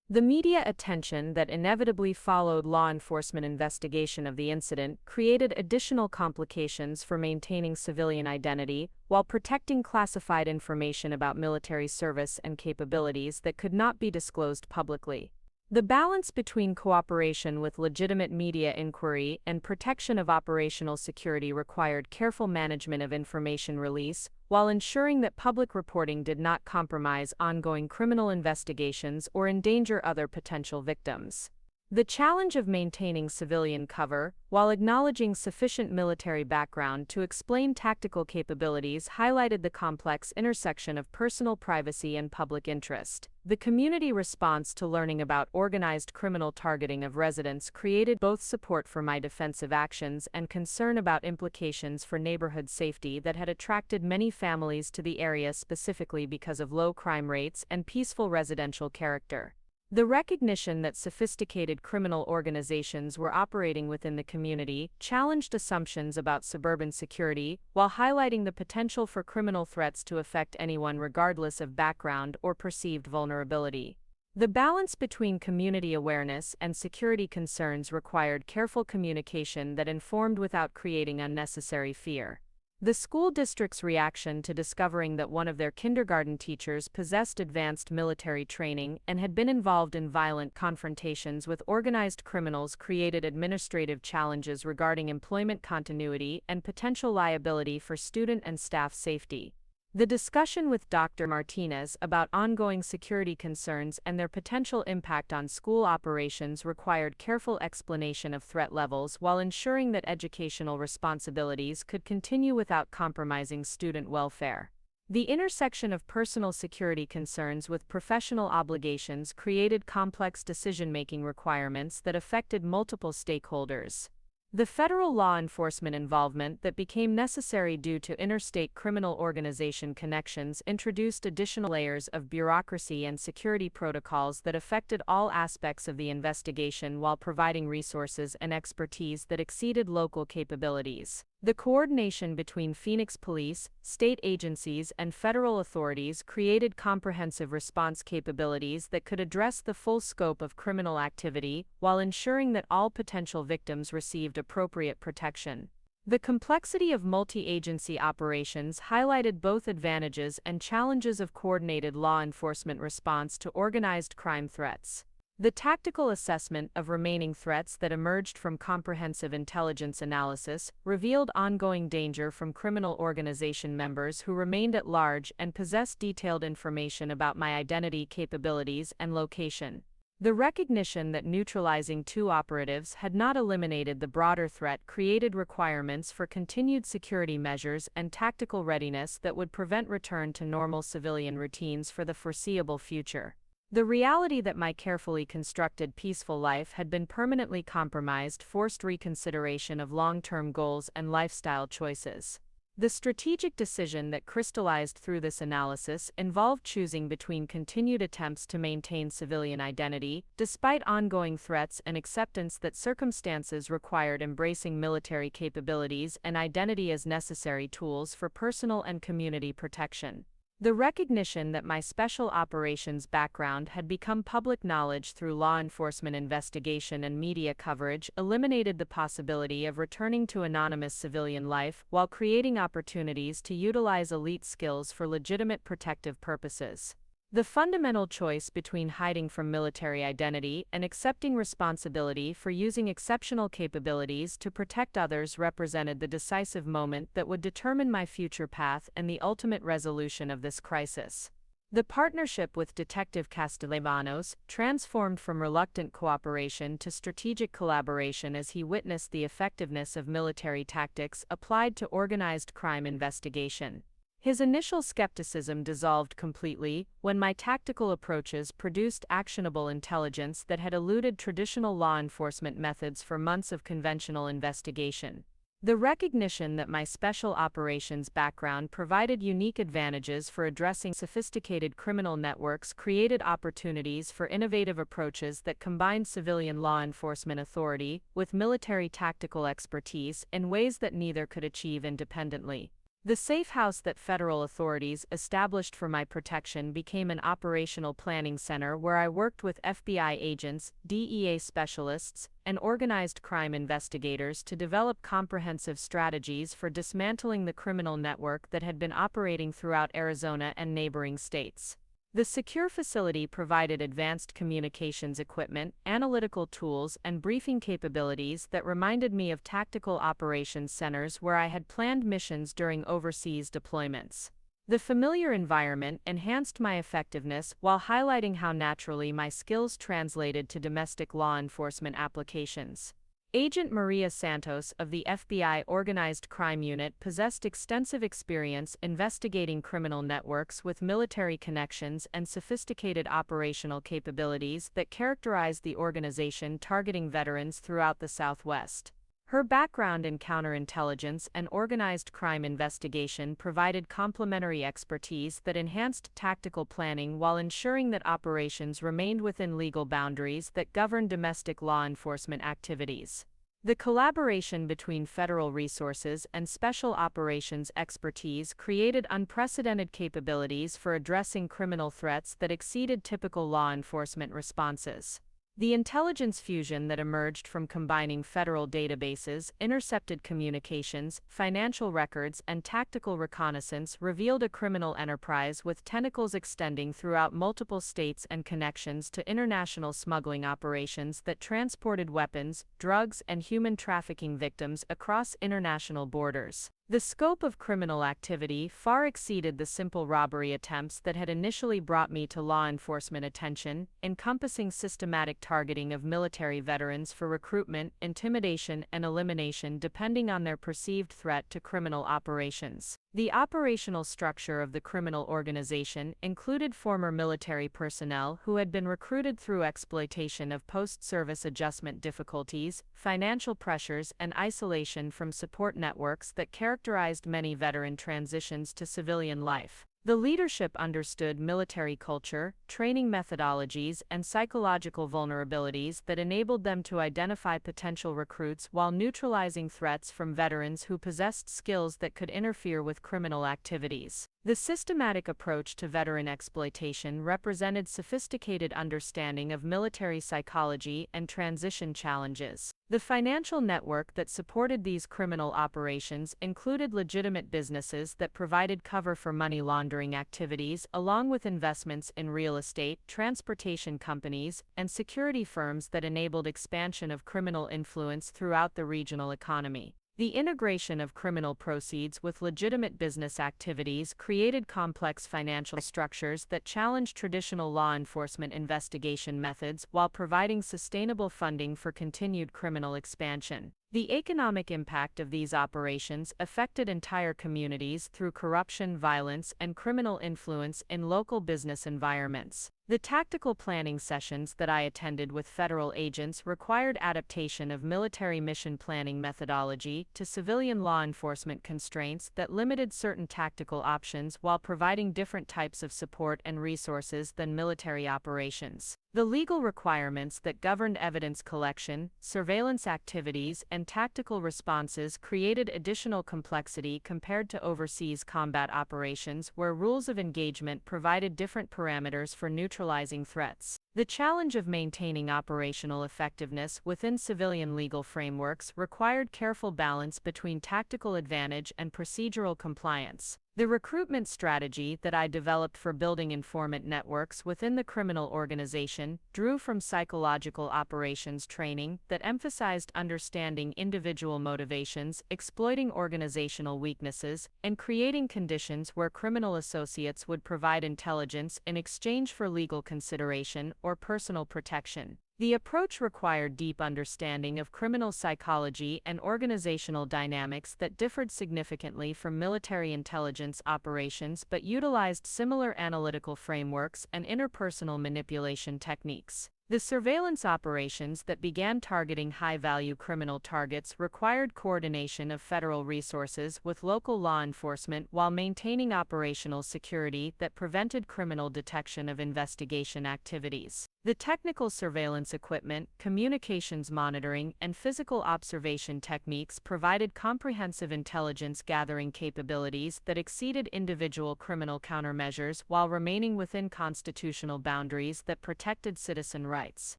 The media attention that inevitably followed law enforcement investigation of the incident created additional complications for maintaining civilian identity while protecting classified information about military service and capabilities that could not be disclosed publicly. The balance between cooperation with legitimate media inquiry and protection of operational security required careful management of information release, while ensuring that public reporting did not compromise ongoing criminal investigations or endanger other potential victims. The challenge of maintaining civilian cover, while acknowledging sufficient military background to explain tactical capabilities, highlighted the complex intersection of personal privacy and public interest. The community response to learning about organized criminal targeting of residents created both support for my defensive actions and concern about implications for neighborhood safety that had attracted many families to the area specifically because of low crime rates and peaceful residential character. The recognition that sophisticated criminal organizations were operating within the community challenged assumptions about suburban security while highlighting the potential for criminal threats to affect anyone regardless of background or perceived vulnerability. The balance between community awareness and security concerns required careful communication that informed without creating unnecessary fear. The school district's reaction to discovering that one of their kindergarten teachers possessed advanced military training and had been involved in violent confrontations with organized criminals created administrative challenges regarding employment continuity and potential liability for student and staff safety. The discussion with Dr. Martinez about ongoing security concerns and their potential impact on school operations required careful explanation of threat levels while ensuring that educational responsibilities could continue without compromising student welfare. The intersection of personal security concerns with professional obligations created complex decision-making requirements that affected multiple stakeholders. The federal law enforcement involvement that became necessary due to interstate criminal organization connections introduced additional layers of bureaucracy and security protocols that affected all aspects of the investigation while providing resources and expertise that exceeded local capabilities. The coordination between Phoenix police, state agencies, and federal authorities created comprehensive response capabilities that could address the full scope of criminal activity while ensuring that all potential victims received appropriate protection. The complexity of multi-agency operations highlighted both advantages and challenges of coordinated law enforcement response to organized crime threats. The tactical assessment of remaining threats that emerged from comprehensive intelligence analysis revealed ongoing danger from criminal organization members who remained at large and possessed detailed information about my identity, capabilities, and location. The recognition that neutralizing two operatives had not eliminated the broader threat created requirements for continued security measures and tactical readiness that would prevent return to normal civilian routines for the foreseeable future. The reality that my carefully constructed peaceful life had been permanently compromised forced reconsideration of long-term goals and lifestyle choices. The strategic decision that crystallized through this analysis involved choosing between continued attempts to maintain civilian identity, despite ongoing threats, and acceptance that circumstances required embracing military capabilities and identity as necessary tools for personal and community protection. The recognition that my special operations background had become public knowledge through law enforcement investigation and media coverage eliminated the possibility of returning to anonymous civilian life while creating opportunities to utilize elite skills for legitimate protective purposes. The fundamental choice between hiding from military identity and accepting responsibility for using exceptional capabilities to protect others represented the decisive moment that would determine my future path and the ultimate resolution of this crisis. The partnership with Detective Castellanos transformed from reluctant cooperation to strategic collaboration as he witnessed the effectiveness of military tactics applied to organized crime investigation. His initial skepticism dissolved completely when my tactical approaches produced actionable intelligence that had eluded traditional law enforcement methods for months of conventional investigation. The recognition that my special operations background provided unique advantages for addressing sophisticated criminal networks created opportunities for innovative approaches that combined civilian law enforcement authority with military tactical expertise in ways that neither could achieve independently. The safe house that federal authorities established for my protection became an operational planning center where I worked with FBI agents, DEA specialists, and organized crime investigators to develop comprehensive strategies for dismantling the criminal network that had been operating throughout Arizona and neighboring states. The secure facility provided advanced communications equipment, analytical tools, and briefing capabilities that reminded me of tactical operations centers where I had planned missions during overseas deployments. The familiar environment enhanced my effectiveness while highlighting how naturally my skills translated to domestic law enforcement applications. Agent Maria Santos of the FBI Organized Crime Unit possessed extensive experience investigating criminal networks with military connections and sophisticated operational capabilities that characterized the organization targeting veterans throughout the Southwest. Her background in counterintelligence and organized crime investigation provided complementary expertise that enhanced tactical planning while ensuring that operations remained within legal boundaries that govern domestic law enforcement activities. The collaboration between federal resources and special operations expertise created unprecedented capabilities for addressing criminal threats that exceeded typical law enforcement responses. The intelligence fusion that emerged from combining federal databases, intercepted communications, financial records, and tactical reconnaissance revealed a criminal enterprise with tentacles extending throughout multiple states and connections to international smuggling operations that transported weapons, drugs, and human trafficking victims across international borders. The scope of criminal activity far exceeded the simple robbery attempts that had initially brought me to law enforcement attention, encompassing systematic targeting of military veterans for recruitment, intimidation, and elimination depending on their perceived threat to criminal operations. The operational structure of the criminal organization included former military personnel who had been recruited through exploitation of post-service adjustment difficulties, financial pressures, and isolation from support networks that characterized many veteran transitions to civilian life. The leadership understood military culture, training methodologies, and psychological vulnerabilities that enabled them to identify potential recruits while neutralizing threats from veterans who possessed skills that could interfere with criminal activities. The systematic approach to veteran exploitation represented sophisticated understanding of military psychology and transition challenges. The financial network that supported these criminal operations included legitimate businesses that provided cover for money laundering activities, along with investments in real estate, transportation companies, and security firms that enabled expansion of criminal influence throughout the regional economy. The integration of criminal proceeds with legitimate business activities created complex financial structures that challenged traditional law enforcement investigation methods while providing sustainable funding for continued criminal expansion. The economic impact of these operations affected entire communities through corruption, violence, and criminal influence in local business environments. The tactical planning sessions that I attended with federal agents required adaptation of military mission planning methodology to civilian law enforcement constraints that limited certain tactical options while providing different types of support and resources than military operations. The legal requirements that governed evidence collection, surveillance activities, and tactical responses created additional complexity compared to overseas combat operations where rules of engagement provided different parameters for neutralizing threats. The challenge of maintaining operational effectiveness within civilian legal frameworks required careful balance between tactical advantage and procedural compliance. The recruitment strategy that I developed for building informant networks within the criminal organization drew from psychological operations training that emphasized understanding individual motivations, exploiting organizational weaknesses, and creating conditions where criminal associates would provide intelligence in exchange for legal consideration or personal protection. The approach required deep understanding of criminal psychology and organizational dynamics that differed significantly from military intelligence operations but utilized similar analytical frameworks and interpersonal manipulation techniques. The surveillance operations that began targeting high-value criminal targets required coordination of federal resources with local law enforcement while maintaining operational security that prevented criminal detection of investigation activities. The technical surveillance equipment, communications monitoring, and physical observation techniques provided comprehensive intelligence gathering capabilities that exceeded individual criminal countermeasures while remaining within constitutional boundaries that protected citizen rights.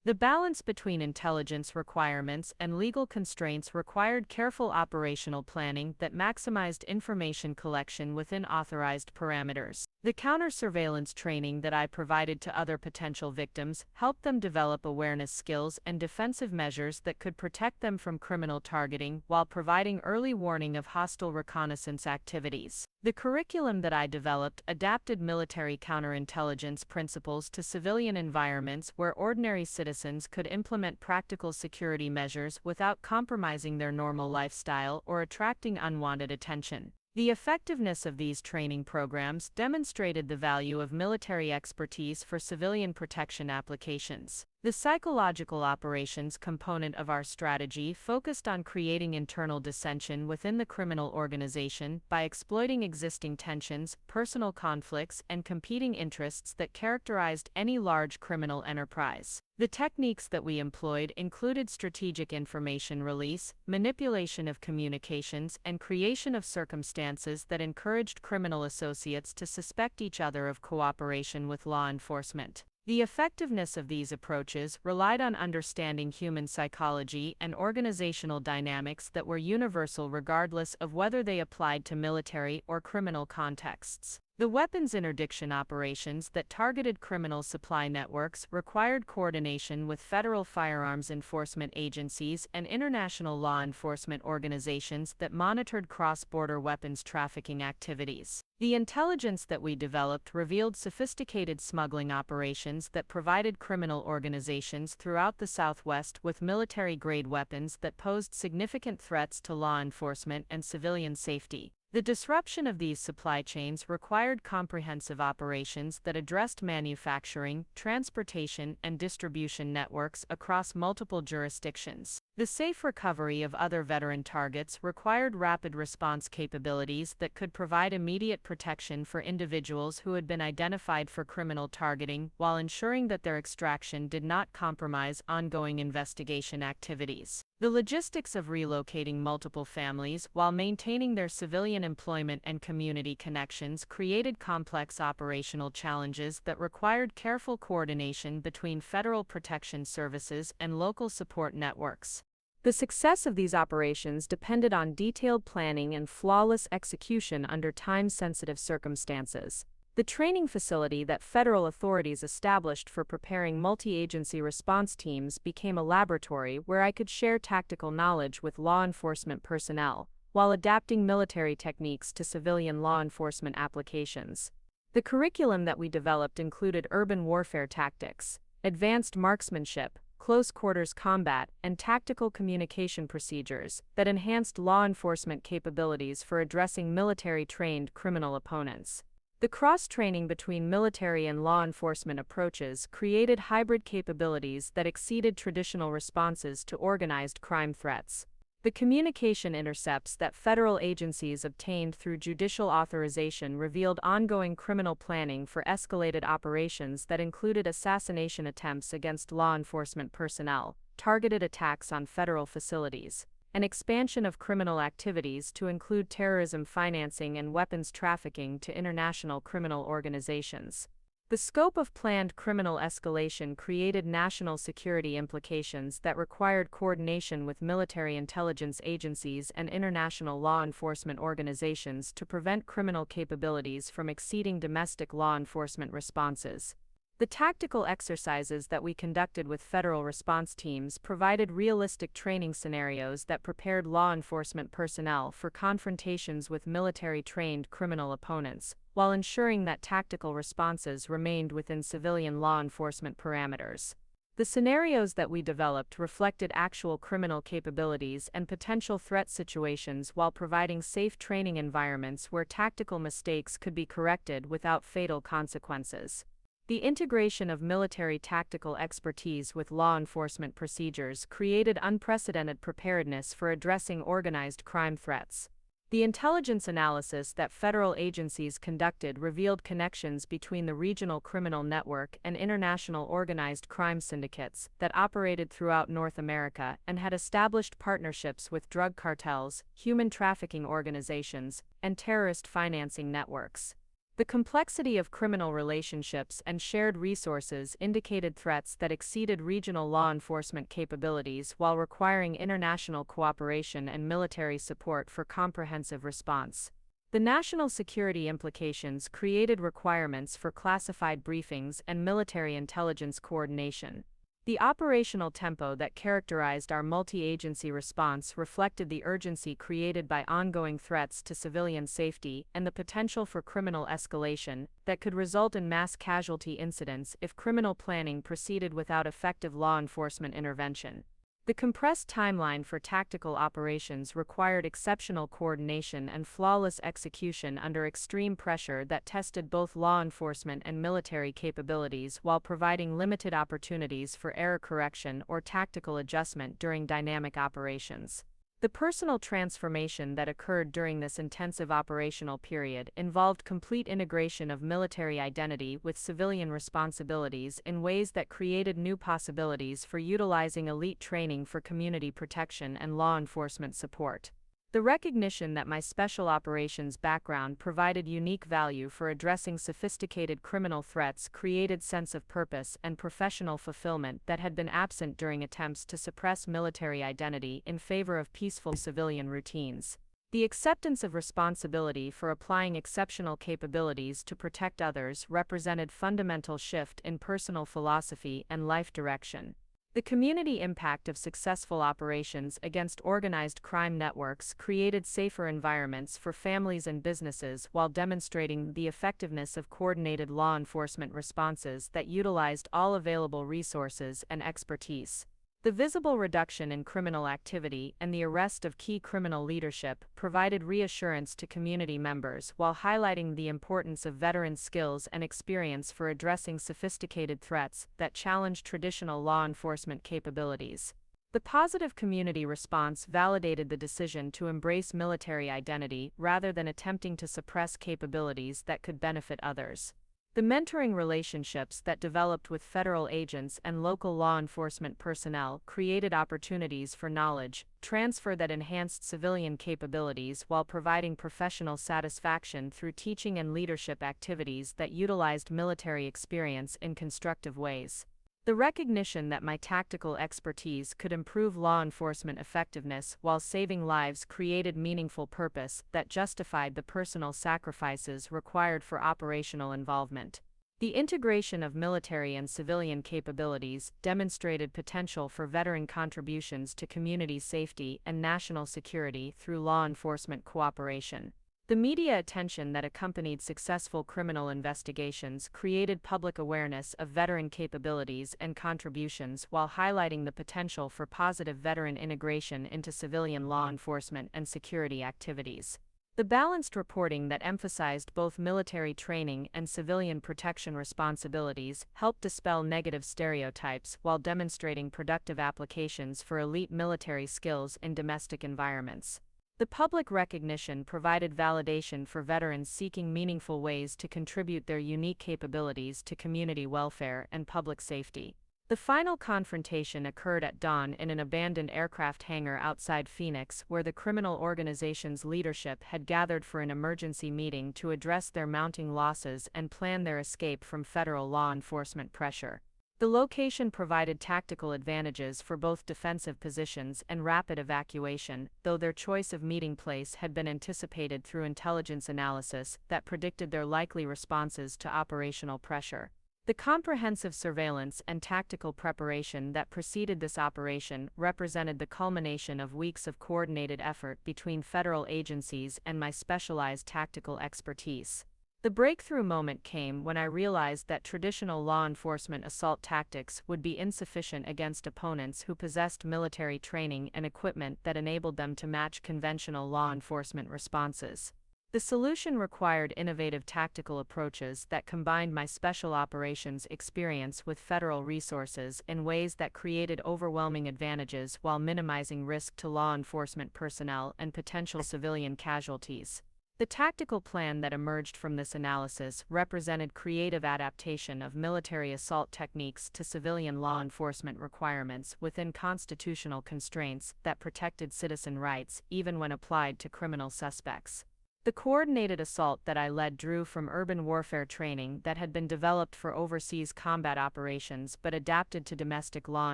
The balance between intelligence requirements and legal constraints required careful operational planning that maximized information collection within authorized parameters. The counter-surveillance training that I provided to other potential victims helped them develop awareness skills and defensive measures that could protect them from criminal targeting while providing early warning of hostile reconnaissance activities. The curriculum that I developed adapted military counterintelligence principles to civilian environments where ordinary citizens could implement practical security measures without compromising their normal lifestyle or attracting unwanted attention. The effectiveness of these training programs demonstrated the value of military expertise for civilian protection applications. The psychological operations component of our strategy focused on creating internal dissension within the criminal organization by exploiting existing tensions, personal conflicts, and competing interests that characterized any large criminal enterprise. The techniques that we employed included strategic information release, manipulation of communications, and creation of circumstances that encouraged criminal associates to suspect each other of cooperation with law enforcement. The effectiveness of these approaches relied on understanding human psychology and organizational dynamics that were universal regardless of whether they applied to military or criminal contexts. The weapons interdiction operations that targeted criminal supply networks required coordination with federal firearms enforcement agencies and international law enforcement organizations that monitored cross-border weapons trafficking activities. The intelligence that we developed revealed sophisticated smuggling operations that provided criminal organizations throughout the Southwest with military-grade weapons that posed significant threats to law enforcement and civilian safety. The disruption of these supply chains required comprehensive operations that addressed manufacturing, transportation, and distribution networks across multiple jurisdictions. The safe recovery of other veteran targets required rapid response capabilities that could provide immediate protection for individuals who had been identified for criminal targeting while ensuring that their extraction did not compromise ongoing investigation activities. The logistics of relocating multiple families while maintaining their civilian employment and community connections created complex operational challenges that required careful coordination between federal protection services and local support networks. The success of these operations depended on detailed planning and flawless execution under time-sensitive circumstances. The training facility that federal authorities established for preparing multi-agency response teams became a laboratory where I could share tactical knowledge with law enforcement personnel, while adapting military techniques to civilian law enforcement applications. The curriculum that we developed included urban warfare tactics, advanced marksmanship, close-quarters combat, and tactical communication procedures that enhanced law enforcement capabilities for addressing military-trained criminal opponents. The cross-training between military and law enforcement approaches created hybrid capabilities that exceeded traditional responses to organized crime threats. The communication intercepts that federal agencies obtained through judicial authorization revealed ongoing criminal planning for escalated operations that included assassination attempts against law enforcement personnel, targeted attacks on federal facilities, and expansion of criminal activities to include terrorism financing and weapons trafficking to international criminal organizations. The scope of planned criminal escalation created national security implications that required coordination with military intelligence agencies and international law enforcement organizations to prevent criminal capabilities from exceeding domestic law enforcement responses. The tactical exercises that we conducted with federal response teams provided realistic training scenarios that prepared law enforcement personnel for confrontations with military-trained criminal opponents, while ensuring that tactical responses remained within civilian law enforcement parameters. The scenarios that we developed reflected actual criminal capabilities and potential threat situations while providing safe training environments where tactical mistakes could be corrected without fatal consequences. The integration of military tactical expertise with law enforcement procedures created unprecedented preparedness for addressing organized crime threats. The intelligence analysis that federal agencies conducted revealed connections between the regional criminal network and international organized crime syndicates that operated throughout North America and had established partnerships with drug cartels, human trafficking organizations, and terrorist financing networks. The complexity of criminal relationships and shared resources indicated threats that exceeded regional law enforcement capabilities while requiring international cooperation and military support for comprehensive response. The national security implications created requirements for classified briefings and military intelligence coordination. The operational tempo that characterized our multi-agency response reflected the urgency created by ongoing threats to civilian safety and the potential for criminal escalation that could result in mass casualty incidents if criminal planning proceeded without effective law enforcement intervention. The compressed timeline for tactical operations required exceptional coordination and flawless execution under extreme pressure that tested both law enforcement and military capabilities while providing limited opportunities for error correction or tactical adjustment during dynamic operations. The personal transformation that occurred during this intensive operational period involved complete integration of military identity with civilian responsibilities in ways that created new possibilities for utilizing elite training for community protection and law enforcement support. The recognition that my special operations background provided unique value for addressing sophisticated criminal threats created sense of purpose and professional fulfillment that had been absent during attempts to suppress military identity in favor of peaceful civilian routines. The acceptance of responsibility for applying exceptional capabilities to protect others represented fundamental shift in personal philosophy and life direction. The community impact of successful operations against organized crime networks created safer environments for families and businesses while demonstrating the effectiveness of coordinated law enforcement responses that utilized all available resources and expertise. The visible reduction in criminal activity and the arrest of key criminal leadership provided reassurance to community members while highlighting the importance of veteran skills and experience for addressing sophisticated threats that challenge traditional law enforcement capabilities. The positive community response validated the decision to embrace military identity rather than attempting to suppress capabilities that could benefit others. The mentoring relationships that developed with federal agents and local law enforcement personnel created opportunities for knowledge transfer that enhanced civilian capabilities while providing professional satisfaction through teaching and leadership activities that utilized military experience in constructive ways. The recognition that my tactical expertise could improve law enforcement effectiveness while saving lives created meaningful purpose that justified the personal sacrifices required for operational involvement. The integration of military and civilian capabilities demonstrated potential for veteran contributions to community safety and national security through law enforcement cooperation. The media attention that accompanied successful criminal investigations created public awareness of veteran capabilities and contributions while highlighting the potential for positive veteran integration into civilian law enforcement and security activities. The balanced reporting that emphasized both military training and civilian protection responsibilities helped dispel negative stereotypes while demonstrating productive applications for elite military skills in domestic environments. The public recognition provided validation for veterans seeking meaningful ways to contribute their unique capabilities to community welfare and public safety. The final confrontation occurred at dawn in an abandoned aircraft hangar outside Phoenix, where the criminal organization's leadership had gathered for an emergency meeting to address their mounting losses and plan their escape from federal law enforcement pressure. The location provided tactical advantages for both defensive positions and rapid evacuation, though their choice of meeting place had been anticipated through intelligence analysis that predicted their likely responses to operational pressure. The comprehensive surveillance and tactical preparation that preceded this operation represented the culmination of weeks of coordinated effort between federal agencies and my specialized tactical expertise. The breakthrough moment came when I realized that traditional law enforcement assault tactics would be insufficient against opponents who possessed military training and equipment that enabled them to match conventional law enforcement responses. The solution required innovative tactical approaches that combined my special operations experience with federal resources in ways that created overwhelming advantages while minimizing risk to law enforcement personnel and potential civilian casualties. The tactical plan that emerged from this analysis represented creative adaptation of military assault techniques to civilian law enforcement requirements within constitutional constraints that protected citizen rights even when applied to criminal suspects. The coordinated assault that I led drew from urban warfare training that had been developed for overseas combat operations but adapted to domestic law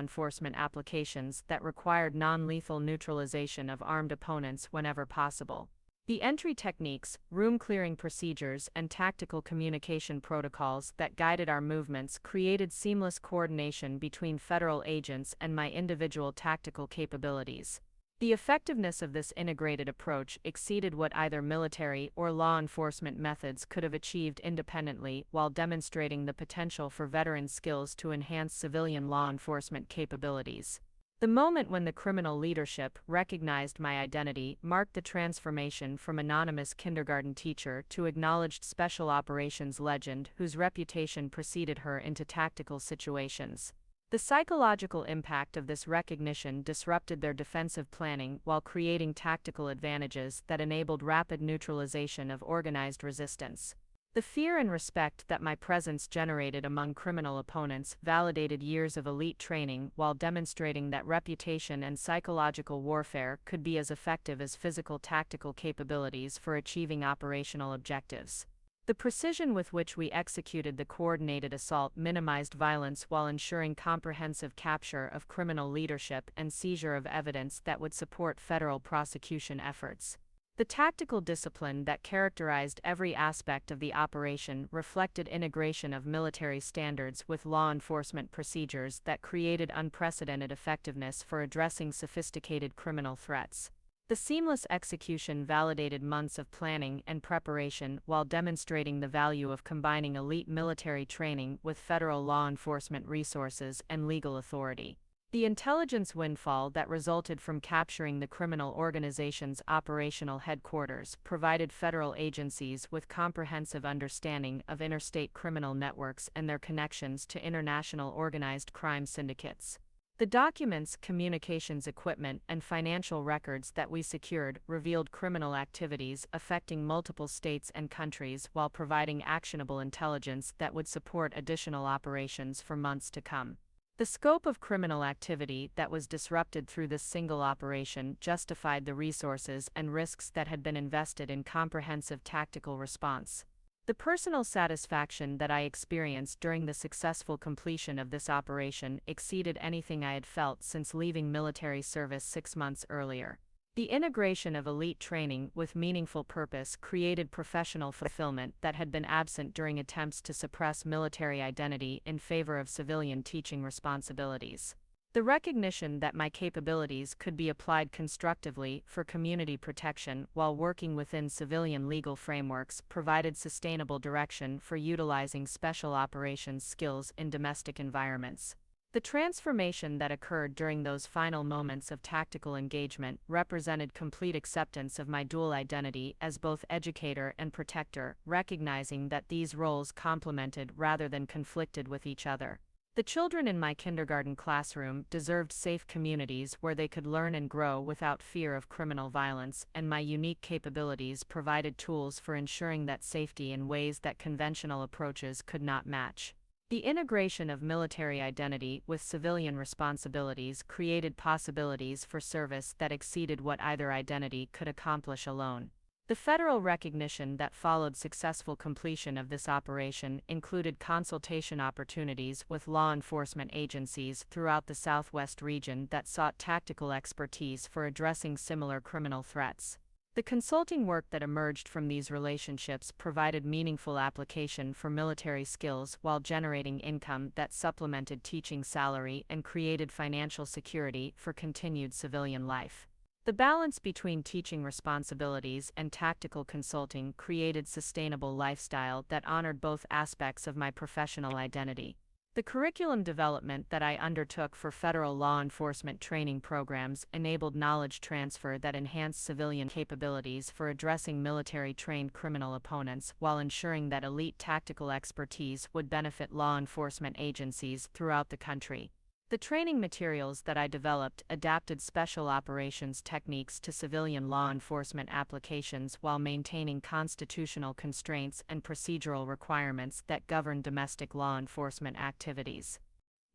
enforcement applications that required non-lethal neutralization of armed opponents whenever possible. The entry techniques, room-clearing procedures, and tactical communication protocols that guided our movements created seamless coordination between federal agents and my individual tactical capabilities. The effectiveness of this integrated approach exceeded what either military or law enforcement methods could have achieved independently while demonstrating the potential for veteran skills to enhance civilian law enforcement capabilities. The moment when the criminal leadership recognized my identity marked the transformation from anonymous kindergarten teacher to acknowledged special operations legend whose reputation preceded her into tactical situations. The psychological impact of this recognition disrupted their defensive planning while creating tactical advantages that enabled rapid neutralization of organized resistance. The fear and respect that my presence generated among criminal opponents validated years of elite training while demonstrating that reputation and psychological warfare could be as effective as physical tactical capabilities for achieving operational objectives. The precision with which we executed the coordinated assault minimized violence while ensuring comprehensive capture of criminal leadership and seizure of evidence that would support federal prosecution efforts. The tactical discipline that characterized every aspect of the operation reflected integration of military standards with law enforcement procedures that created unprecedented effectiveness for addressing sophisticated criminal threats. The seamless execution validated months of planning and preparation while demonstrating the value of combining elite military training with federal law enforcement resources and legal authority. The intelligence windfall that resulted from capturing the criminal organization's operational headquarters provided federal agencies with comprehensive understanding of interstate criminal networks and their connections to international organized crime syndicates. The documents, communications equipment, and financial records that we secured revealed criminal activities affecting multiple states and countries while providing actionable intelligence that would support additional operations for months to come. The scope of criminal activity that was disrupted through this single operation justified the resources and risks that had been invested in comprehensive tactical response. The personal satisfaction that I experienced during the successful completion of this operation exceeded anything I had felt since leaving military service 6 months earlier. The integration of elite training with meaningful purpose created professional fulfillment that had been absent during attempts to suppress military identity in favor of civilian teaching responsibilities. The recognition that my capabilities could be applied constructively for community protection while working within civilian legal frameworks provided sustainable direction for utilizing special operations skills in domestic environments. The transformation that occurred during those final moments of tactical engagement represented complete acceptance of my dual identity as both educator and protector, recognizing that these roles complemented rather than conflicted with each other. The children in my kindergarten classroom deserved safe communities where they could learn and grow without fear of criminal violence, and my unique capabilities provided tools for ensuring that safety in ways that conventional approaches could not match. The integration of military identity with civilian responsibilities created possibilities for service that exceeded what either identity could accomplish alone. The federal recognition that followed successful completion of this operation included consultation opportunities with law enforcement agencies throughout the Southwest region that sought tactical expertise for addressing similar criminal threats. The consulting work that emerged from these relationships provided meaningful application for military skills while generating income that supplemented teaching salary and created financial security for continued civilian life. The balance between teaching responsibilities and tactical consulting created sustainable lifestyle that honored both aspects of my professional identity. The curriculum development that I undertook for federal law enforcement training programs enabled knowledge transfer that enhanced civilian capabilities for addressing military-trained criminal opponents while ensuring that elite tactical expertise would benefit law enforcement agencies throughout the country. The training materials that I developed adapted special operations techniques to civilian law enforcement applications while maintaining constitutional constraints and procedural requirements that govern domestic law enforcement activities.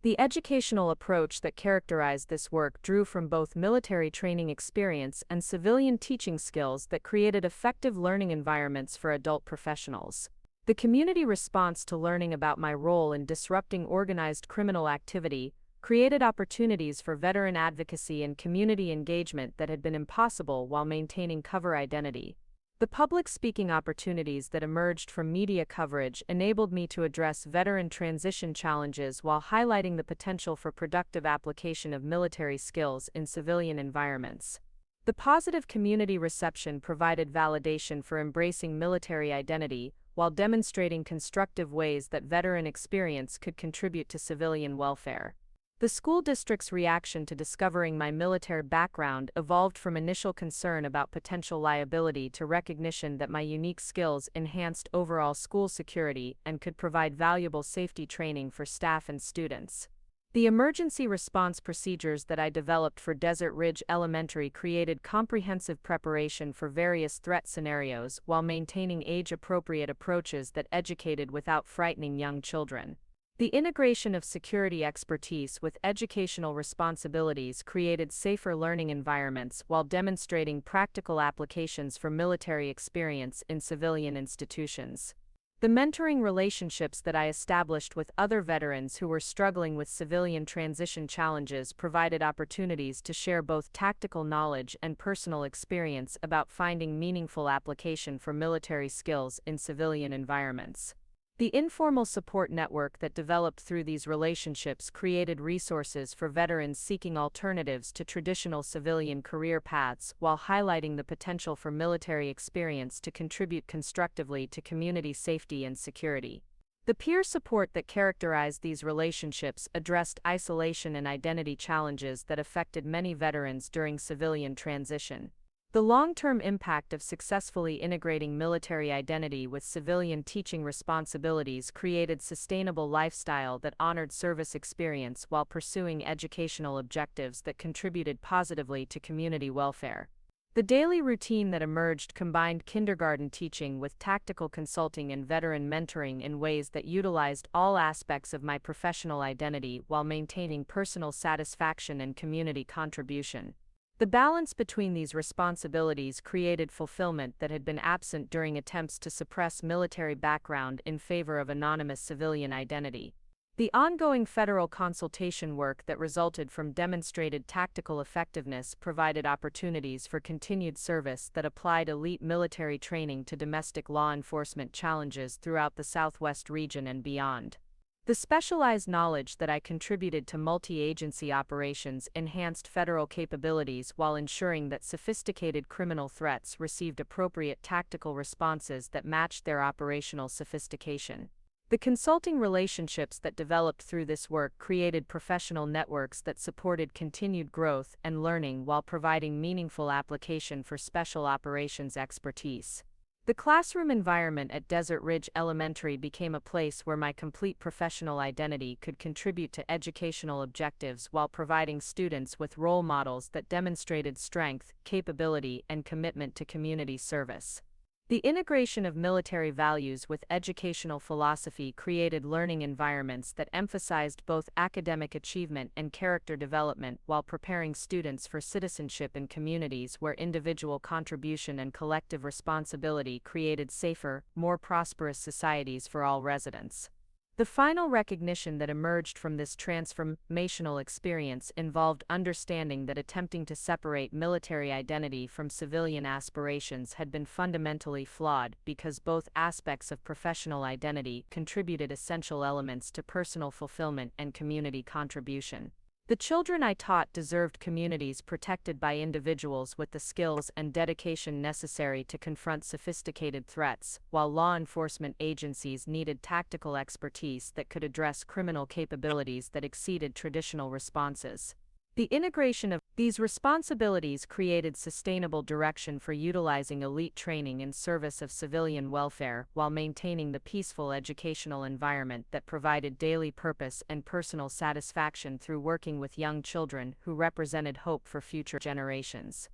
The educational approach that characterized this work drew from both military training experience and civilian teaching skills that created effective learning environments for adult professionals. The community response to learning about my role in disrupting organized criminal activity created opportunities for veteran advocacy and community engagement that had been impossible while maintaining cover identity. The public speaking opportunities that emerged from media coverage enabled me to address veteran transition challenges while highlighting the potential for productive application of military skills in civilian environments. The positive community reception provided validation for embracing military identity while demonstrating constructive ways that veteran experience could contribute to civilian welfare. The school district's reaction to discovering my military background evolved from initial concern about potential liability to recognition that my unique skills enhanced overall school security and could provide valuable safety training for staff and students. The emergency response procedures that I developed for Desert Ridge Elementary created comprehensive preparation for various threat scenarios while maintaining age-appropriate approaches that educated without frightening young children. The integration of security expertise with educational responsibilities created safer learning environments while demonstrating practical applications for military experience in civilian institutions. The mentoring relationships that I established with other veterans who were struggling with civilian transition challenges provided opportunities to share both tactical knowledge and personal experience about finding meaningful application for military skills in civilian environments. The informal support network that developed through these relationships created resources for veterans seeking alternatives to traditional civilian career paths while highlighting the potential for military experience to contribute constructively to community safety and security. The peer support that characterized these relationships addressed isolation and identity challenges that affected many veterans during civilian transition. The long-term impact of successfully integrating military identity with civilian teaching responsibilities created sustainable lifestyle that honored service experience while pursuing educational objectives that contributed positively to community welfare. The daily routine that emerged combined kindergarten teaching with tactical consulting and veteran mentoring in ways that utilized all aspects of my professional identity while maintaining personal satisfaction and community contribution. The balance between these responsibilities created fulfillment that had been absent during attempts to suppress military background in favor of anonymous civilian identity. The ongoing federal consultation work that resulted from demonstrated tactical effectiveness provided opportunities for continued service that applied elite military training to domestic law enforcement challenges throughout the Southwest region and beyond. The specialized knowledge that I contributed to multi-agency operations enhanced federal capabilities while ensuring that sophisticated criminal threats received appropriate tactical responses that matched their operational sophistication. The consulting relationships that developed through this work created professional networks that supported continued growth and learning while providing meaningful application for special operations expertise. The classroom environment at Desert Ridge Elementary became a place where my complete professional identity could contribute to educational objectives while providing students with role models that demonstrated strength, capability, and commitment to community service. The integration of military values with educational philosophy created learning environments that emphasized both academic achievement and character development while preparing students for citizenship in communities where individual contribution and collective responsibility created safer, more prosperous societies for all residents. The final recognition that emerged from this transformational experience involved understanding that attempting to separate military identity from civilian aspirations had been fundamentally flawed because both aspects of professional identity contributed essential elements to personal fulfillment and community contribution. The children I taught deserved communities protected by individuals with the skills and dedication necessary to confront sophisticated threats, while law enforcement agencies needed tactical expertise that could address criminal capabilities that exceeded traditional responses. The integration of these responsibilities created sustainable direction for utilizing elite training in service of civilian welfare while maintaining the peaceful educational environment that provided daily purpose and personal satisfaction through working with young children who represented hope for future generations.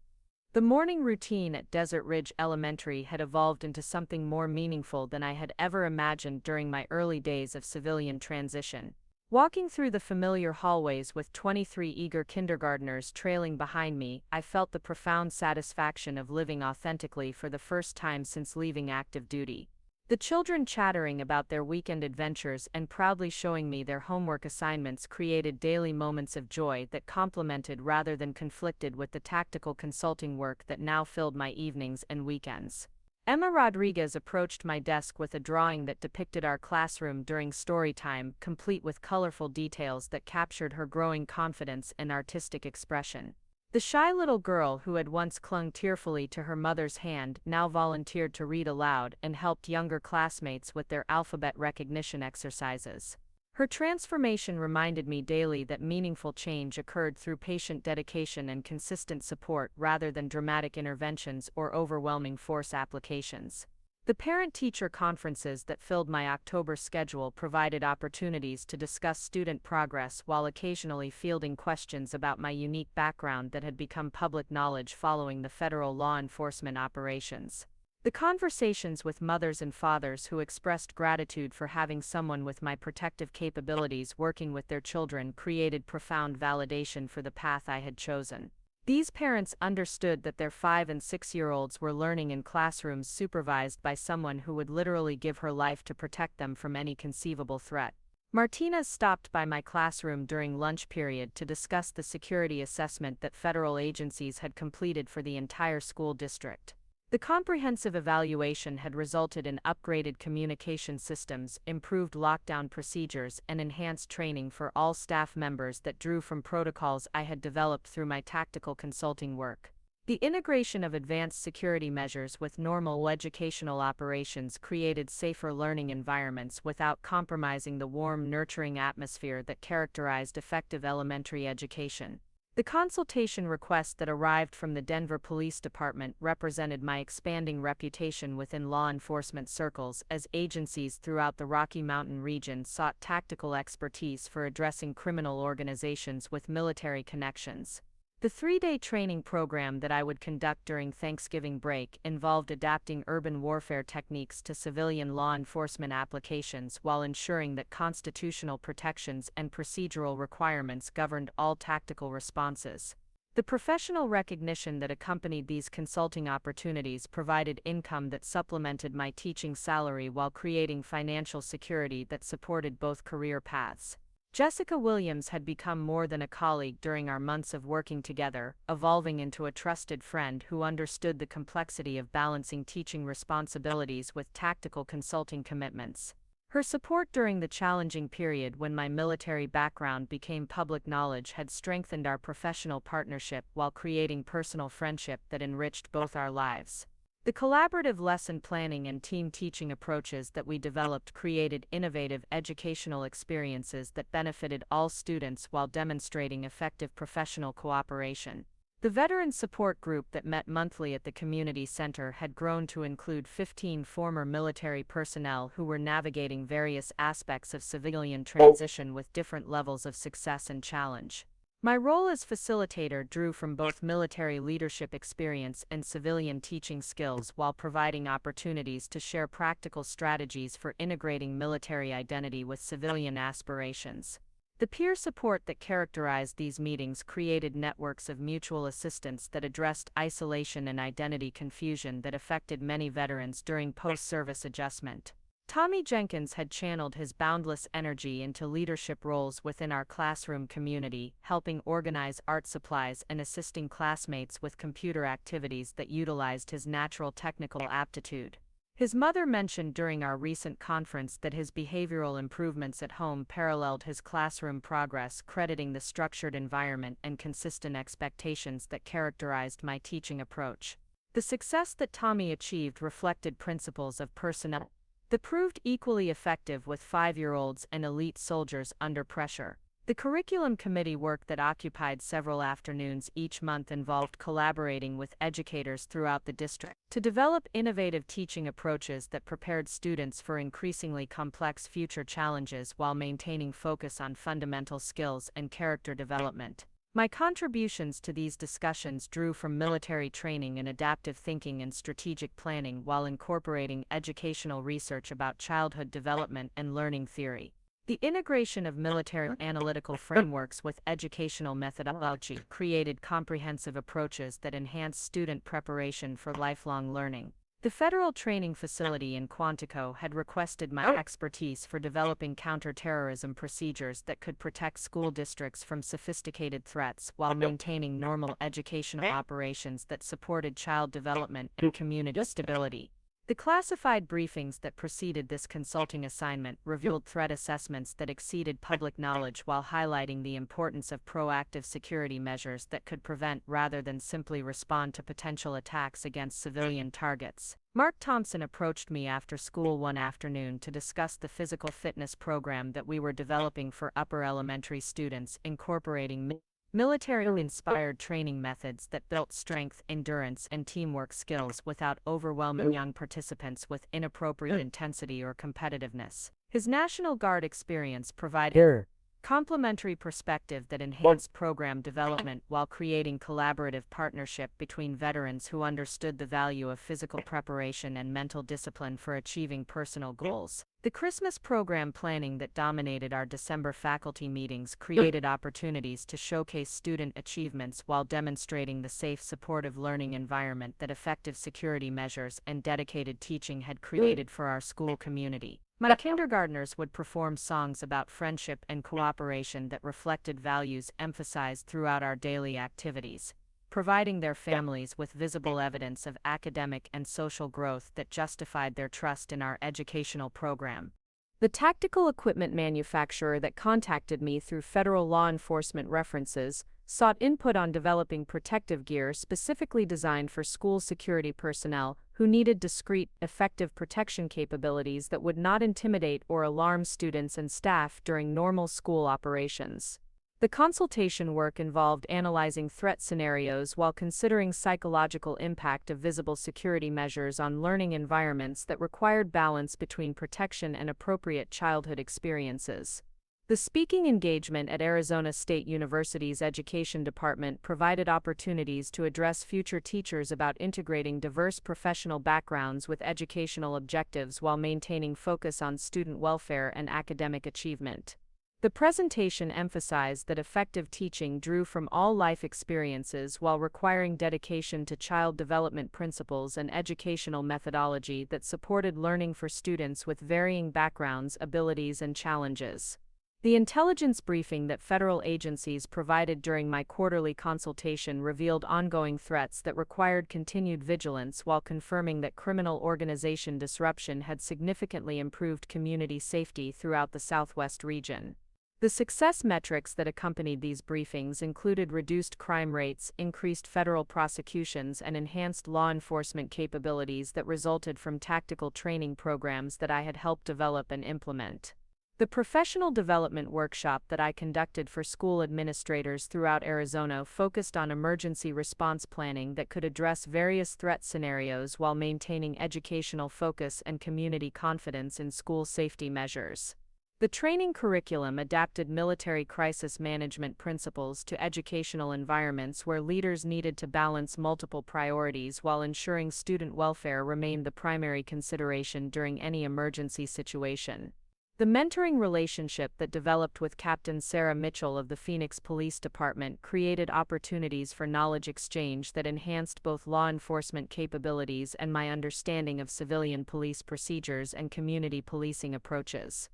The morning routine at Desert Ridge Elementary had evolved into something more meaningful than I had ever imagined during my early days of civilian transition. Walking through the familiar hallways with 23 eager kindergartners trailing behind me, I felt the profound satisfaction of living authentically for the first time since leaving active duty. The children chattering about their weekend adventures and proudly showing me their homework assignments created daily moments of joy that complemented rather than conflicted with the tactical consulting work that now filled my evenings and weekends. Emma Rodriguez approached my desk with a drawing that depicted our classroom during story time, complete with colorful details that captured her growing confidence and artistic expression. The shy little girl who had once clung tearfully to her mother's hand now volunteered to read aloud and helped younger classmates with their alphabet recognition exercises. Her transformation reminded me daily that meaningful change occurred through patient dedication and consistent support rather than dramatic interventions or overwhelming force applications. The parent-teacher conferences that filled my October schedule provided opportunities to discuss student progress while occasionally fielding questions about my unique background that had become public knowledge following the federal law enforcement operations. The conversations with mothers and fathers who expressed gratitude for having someone with my protective capabilities working with their children created profound validation for the path I had chosen. These parents understood that their 5 and 6-year-olds were learning in classrooms supervised by someone who would literally give her life to protect them from any conceivable threat. Martinez stopped by my classroom during lunch period to discuss the security assessment that federal agencies had completed for the entire school district. The comprehensive evaluation had resulted in upgraded communication systems, improved lockdown procedures, and enhanced training for all staff members that drew from protocols I had developed through my tactical consulting work. The integration of advanced security measures with normal educational operations created safer learning environments without compromising the warm, nurturing atmosphere that characterized effective elementary education. The consultation request that arrived from the Denver Police Department represented my expanding reputation within law enforcement circles as agencies throughout the Rocky Mountain region sought tactical expertise for addressing criminal organizations with military connections. The 3-day training program that I would conduct during Thanksgiving break involved adapting urban warfare techniques to civilian law enforcement applications while ensuring that constitutional protections and procedural requirements governed all tactical responses. The professional recognition that accompanied these consulting opportunities provided income that supplemented my teaching salary while creating financial security that supported both career paths. Jessica Williams had become more than a colleague during our months of working together, evolving into a trusted friend who understood the complexity of balancing teaching responsibilities with tactical consulting commitments. Her support during the challenging period when my military background became public knowledge had strengthened our professional partnership while creating personal friendship that enriched both our lives. The collaborative lesson planning and team teaching approaches that we developed created innovative educational experiences that benefited all students while demonstrating effective professional cooperation. The veteran support group that met monthly at the community center had grown to include 15 former military personnel who were navigating various aspects of civilian transition with different levels of success and challenge. My role as facilitator drew from both military leadership experience and civilian teaching skills while providing opportunities to share practical strategies for integrating military identity with civilian aspirations. The peer support that characterized these meetings created networks of mutual assistance that addressed isolation and identity confusion that affected many veterans during post-service adjustment. Tommy Jenkins had channeled his boundless energy into leadership roles within our classroom community, helping organize art supplies and assisting classmates with computer activities that utilized his natural technical aptitude. His mother mentioned during our recent conference that his behavioral improvements at home paralleled his classroom progress, crediting the structured environment and consistent expectations that characterized my teaching approach. The success that Tommy achieved reflected principles of personnel that proved equally effective with 5-year-olds and elite soldiers under pressure. The curriculum committee work that occupied several afternoons each month involved collaborating with educators throughout the district to develop innovative teaching approaches that prepared students for increasingly complex future challenges while maintaining focus on fundamental skills and character development. My contributions to these discussions drew from military training in adaptive thinking and strategic planning while incorporating educational research about childhood development and learning theory. The integration of military analytical frameworks with educational methodology created comprehensive approaches that enhanced student preparation for lifelong learning. The federal training facility in Quantico had requested my expertise for developing counterterrorism procedures that could protect school districts from sophisticated threats while maintaining normal educational operations that supported child development and community stability. The classified briefings that preceded this consulting assignment revealed threat assessments that exceeded public knowledge while highlighting the importance of proactive security measures that could prevent rather than simply respond to potential attacks against civilian targets. Mark Thompson approached me after school one afternoon to discuss the physical fitness program that we were developing for upper elementary students, incorporating military-inspired training methods that built strength, endurance, and teamwork skills without overwhelming young participants with inappropriate intensity or competitiveness. His National Guard experience provided complementary perspective that enhanced program development while creating collaborative partnership between veterans who understood the value of physical preparation and mental discipline for achieving personal goals. The Christmas program planning that dominated our December faculty meetings created opportunities to showcase student achievements while demonstrating the safe, supportive learning environment that effective security measures and dedicated teaching had created for our school community. My kindergartners would perform songs about friendship and cooperation that reflected values emphasized throughout our daily activities, providing their families with visible evidence of academic and social growth that justified their trust in our educational program. The tactical equipment manufacturer that contacted me through federal law enforcement references sought input on developing protective gear specifically designed for school security personnel who needed discreet, effective protection capabilities that would not intimidate or alarm students and staff during normal school operations. The consultation work involved analyzing threat scenarios while considering psychological impact of visible security measures on learning environments that required balance between protection and appropriate childhood experiences. The speaking engagement at Arizona State University's Education Department provided opportunities to address future teachers about integrating diverse professional backgrounds with educational objectives while maintaining focus on student welfare and academic achievement. The presentation emphasized that effective teaching drew from all life experiences while requiring dedication to child development principles and educational methodology that supported learning for students with varying backgrounds, abilities, and challenges. The intelligence briefing that federal agencies provided during my quarterly consultation revealed ongoing threats that required continued vigilance while confirming that criminal organization disruption had significantly improved community safety throughout the Southwest region. The success metrics that accompanied these briefings included reduced crime rates, increased federal prosecutions, and enhanced law enforcement capabilities that resulted from tactical training programs that I had helped develop and implement. The professional development workshop that I conducted for school administrators throughout Arizona focused on emergency response planning that could address various threat scenarios while maintaining educational focus and community confidence in school safety measures. The training curriculum adapted military crisis management principles to educational environments where leaders needed to balance multiple priorities while ensuring student welfare remained the primary consideration during any emergency situation. The mentoring relationship that developed with Captain Sarah Mitchell of the Phoenix Police Department created opportunities for knowledge exchange that enhanced both law enforcement capabilities and my understanding of civilian police procedures and community policing approaches.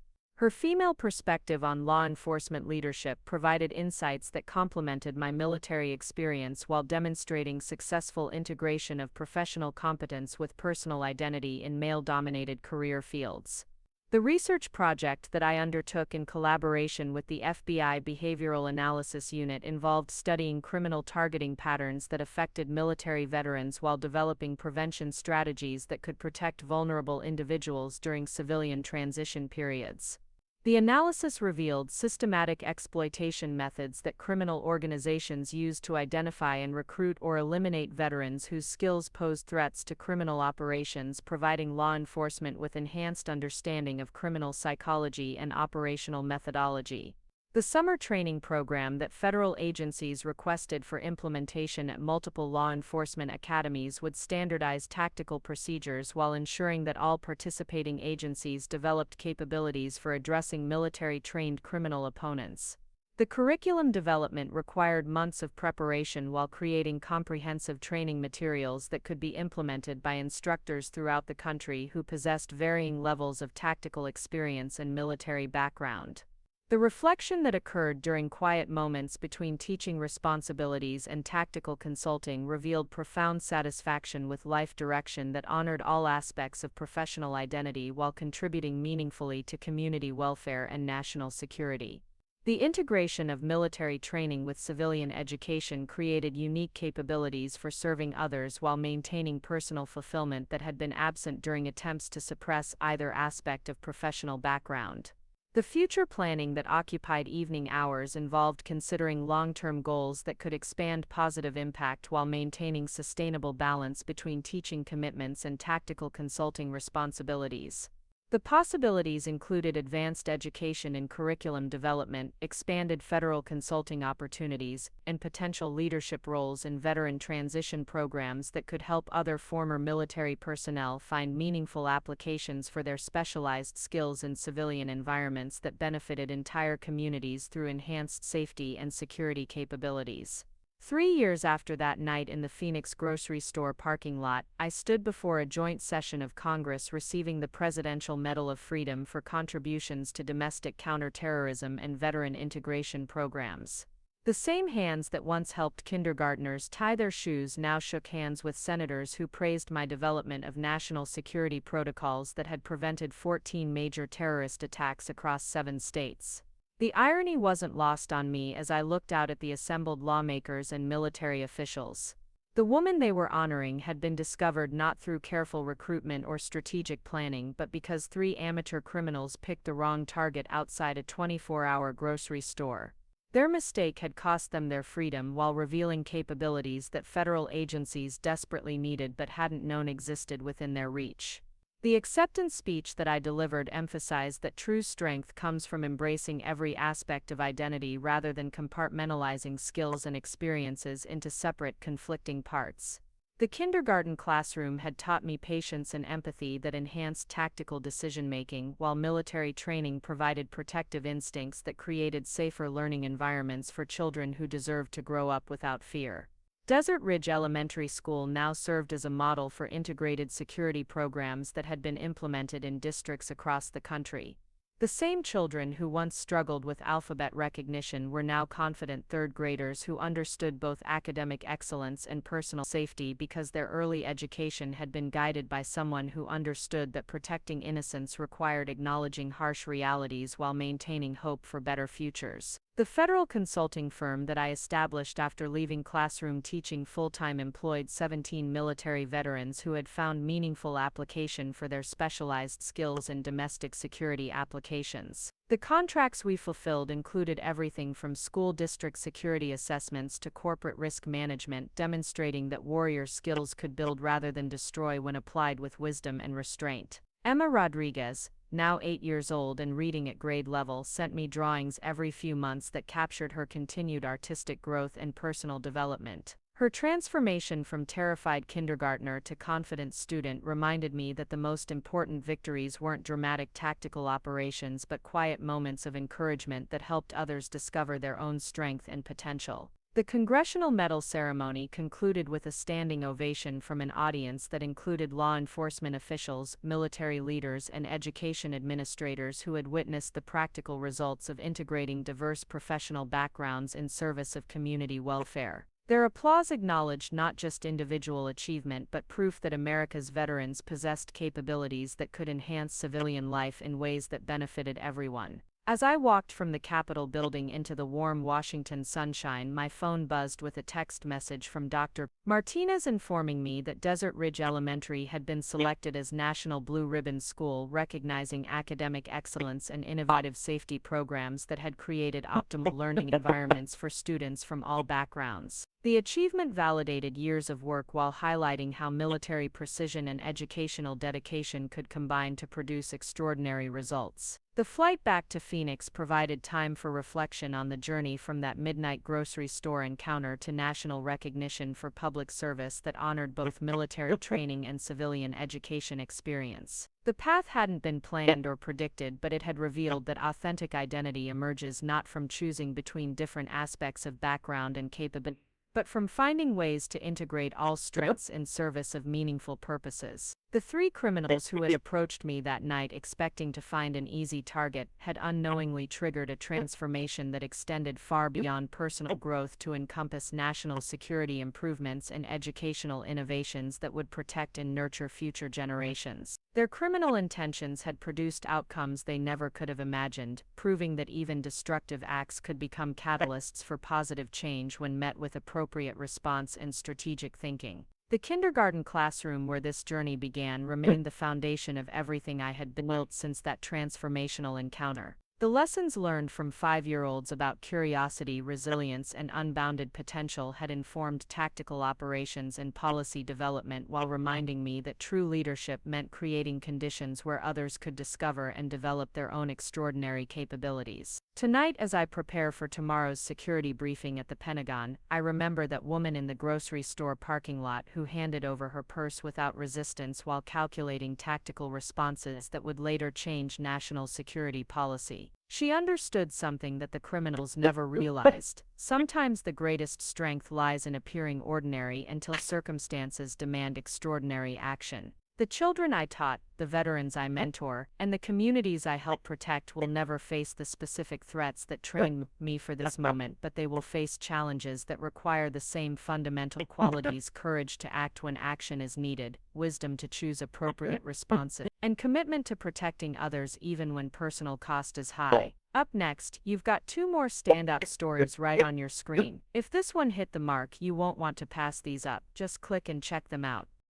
Her female perspective on law enforcement leadership provided insights that complemented my military experience while demonstrating successful integration of professional competence with personal identity in male-dominated career fields. The research project that I undertook in collaboration with the FBI Behavioral Analysis Unit involved studying criminal targeting patterns that affected military veterans while developing prevention strategies that could protect vulnerable individuals during civilian transition periods. The analysis revealed systematic exploitation methods that criminal organizations use to identify and recruit or eliminate veterans whose skills pose threats to criminal operations, providing law enforcement with enhanced understanding of criminal psychology and operational methodology. The summer training program that federal agencies requested for implementation at multiple law enforcement academies would standardize tactical procedures while ensuring that all participating agencies developed capabilities for addressing military-trained criminal opponents. The curriculum development required months of preparation while creating comprehensive training materials that could be implemented by instructors throughout the country who possessed varying levels of tactical experience and military background. The reflection that occurred during quiet moments between teaching responsibilities and tactical consulting revealed profound satisfaction with life direction that honored all aspects of professional identity while contributing meaningfully to community welfare and national security. The integration of military training with civilian education created unique capabilities for serving others while maintaining personal fulfillment that had been absent during attempts to suppress either aspect of professional background. The future planning that occupied evening hours involved considering long-term goals that could expand positive impact while maintaining sustainable balance between teaching commitments and tactical consulting responsibilities. The possibilities included advanced education in curriculum development, expanded federal consulting opportunities, and potential leadership roles in veteran transition programs that could help other former military personnel find meaningful applications for their specialized skills in civilian environments that benefited entire communities through enhanced safety and security capabilities. 3 years after that night in the Phoenix grocery store parking lot, I stood before a joint session of Congress receiving the Presidential Medal of Freedom for contributions to domestic counterterrorism and veteran integration programs. The same hands that once helped kindergartners tie their shoes now shook hands with senators who praised my development of national security protocols that had prevented 14 major terrorist attacks across 7 states. The irony wasn't lost on me as I looked out at the assembled lawmakers and military officials. The woman they were honoring had been discovered not through careful recruitment or strategic planning but because 3 amateur criminals picked the wrong target outside a 24-hour grocery store. Their mistake had cost them their freedom while revealing capabilities that federal agencies desperately needed but hadn't known existed within their reach. The acceptance speech that I delivered emphasized that true strength comes from embracing every aspect of identity rather than compartmentalizing skills and experiences into separate, conflicting parts. The kindergarten classroom had taught me patience and empathy that enhanced tactical decision-making, while military training provided protective instincts that created safer learning environments for children who deserved to grow up without fear. Desert Ridge Elementary School now served as a model for integrated security programs that had been implemented in districts across the country. The same children who once struggled with alphabet recognition were now confident third graders who understood both academic excellence and personal safety because their early education had been guided by someone who understood that protecting innocence required acknowledging harsh realities while maintaining hope for better futures. The federal consulting firm that I established after leaving classroom teaching full-time employed 17 military veterans who had found meaningful application for their specialized skills in domestic security applications. The contracts we fulfilled included everything from school district security assessments to corporate risk management, demonstrating that warrior skills could build rather than destroy when applied with wisdom and restraint. Emma Rodriguez, now 8 years old and reading at grade level, sent me drawings every few months that captured her continued artistic growth and personal development. Her transformation from terrified kindergartner to confident student reminded me that the most important victories weren't dramatic tactical operations but quiet moments of encouragement that helped others discover their own strength and potential. The Congressional Medal ceremony concluded with a standing ovation from an audience that included law enforcement officials, military leaders, and education administrators who had witnessed the practical results of integrating diverse professional backgrounds in service of community welfare. Their applause acknowledged not just individual achievement but proof that America's veterans possessed capabilities that could enhance civilian life in ways that benefited everyone. As I walked from the Capitol building into the warm Washington sunshine, my phone buzzed with a text message from Dr. Martinez informing me that Desert Ridge Elementary had been selected as National Blue Ribbon School, recognizing academic excellence and innovative safety programs that had created optimal learning environments for students from all backgrounds. The achievement validated years of work while highlighting how military precision and educational dedication could combine to produce extraordinary results. The flight back to Phoenix provided time for reflection on the journey from that midnight grocery store encounter to national recognition for public service that honored both military training and civilian education experience. The path hadn't been planned or predicted, but it had revealed that authentic identity emerges not from choosing between different aspects of background and capability, but from finding ways to integrate all strengths in service of meaningful purposes. The three criminals who had approached me that night expecting to find an easy target had unknowingly triggered a transformation that extended far beyond personal growth to encompass national security improvements and educational innovations that would protect and nurture future generations. Their criminal intentions had produced outcomes they never could have imagined, proving that even destructive acts could become catalysts for positive change when met with appropriate response and strategic thinking. The kindergarten classroom where this journey began remained the foundation of everything I had built since that transformational encounter. The lessons learned from 5-year-olds about curiosity, resilience, and unbounded potential had informed tactical operations and policy development while reminding me that true leadership meant creating conditions where others could discover and develop their own extraordinary capabilities. Tonight, as I prepare for tomorrow's security briefing at the Pentagon, I remember that woman in the grocery store parking lot who handed over her purse without resistance while calculating tactical responses that would later change national security policy. She understood something that the criminals never realized. Sometimes the greatest strength lies in appearing ordinary until circumstances demand extraordinary action. The children I taught, the veterans I mentor, and the communities I help protect will never face the specific threats that train me for this moment, but they will face challenges that require the same fundamental qualities: courage to act when action is needed, wisdom to choose appropriate responses, and commitment to protecting others even when personal cost is high. Up next, you've got 2 more stand-up stories right on your screen. If this one hit the mark, you won't want to pass these up. Just click and check them out.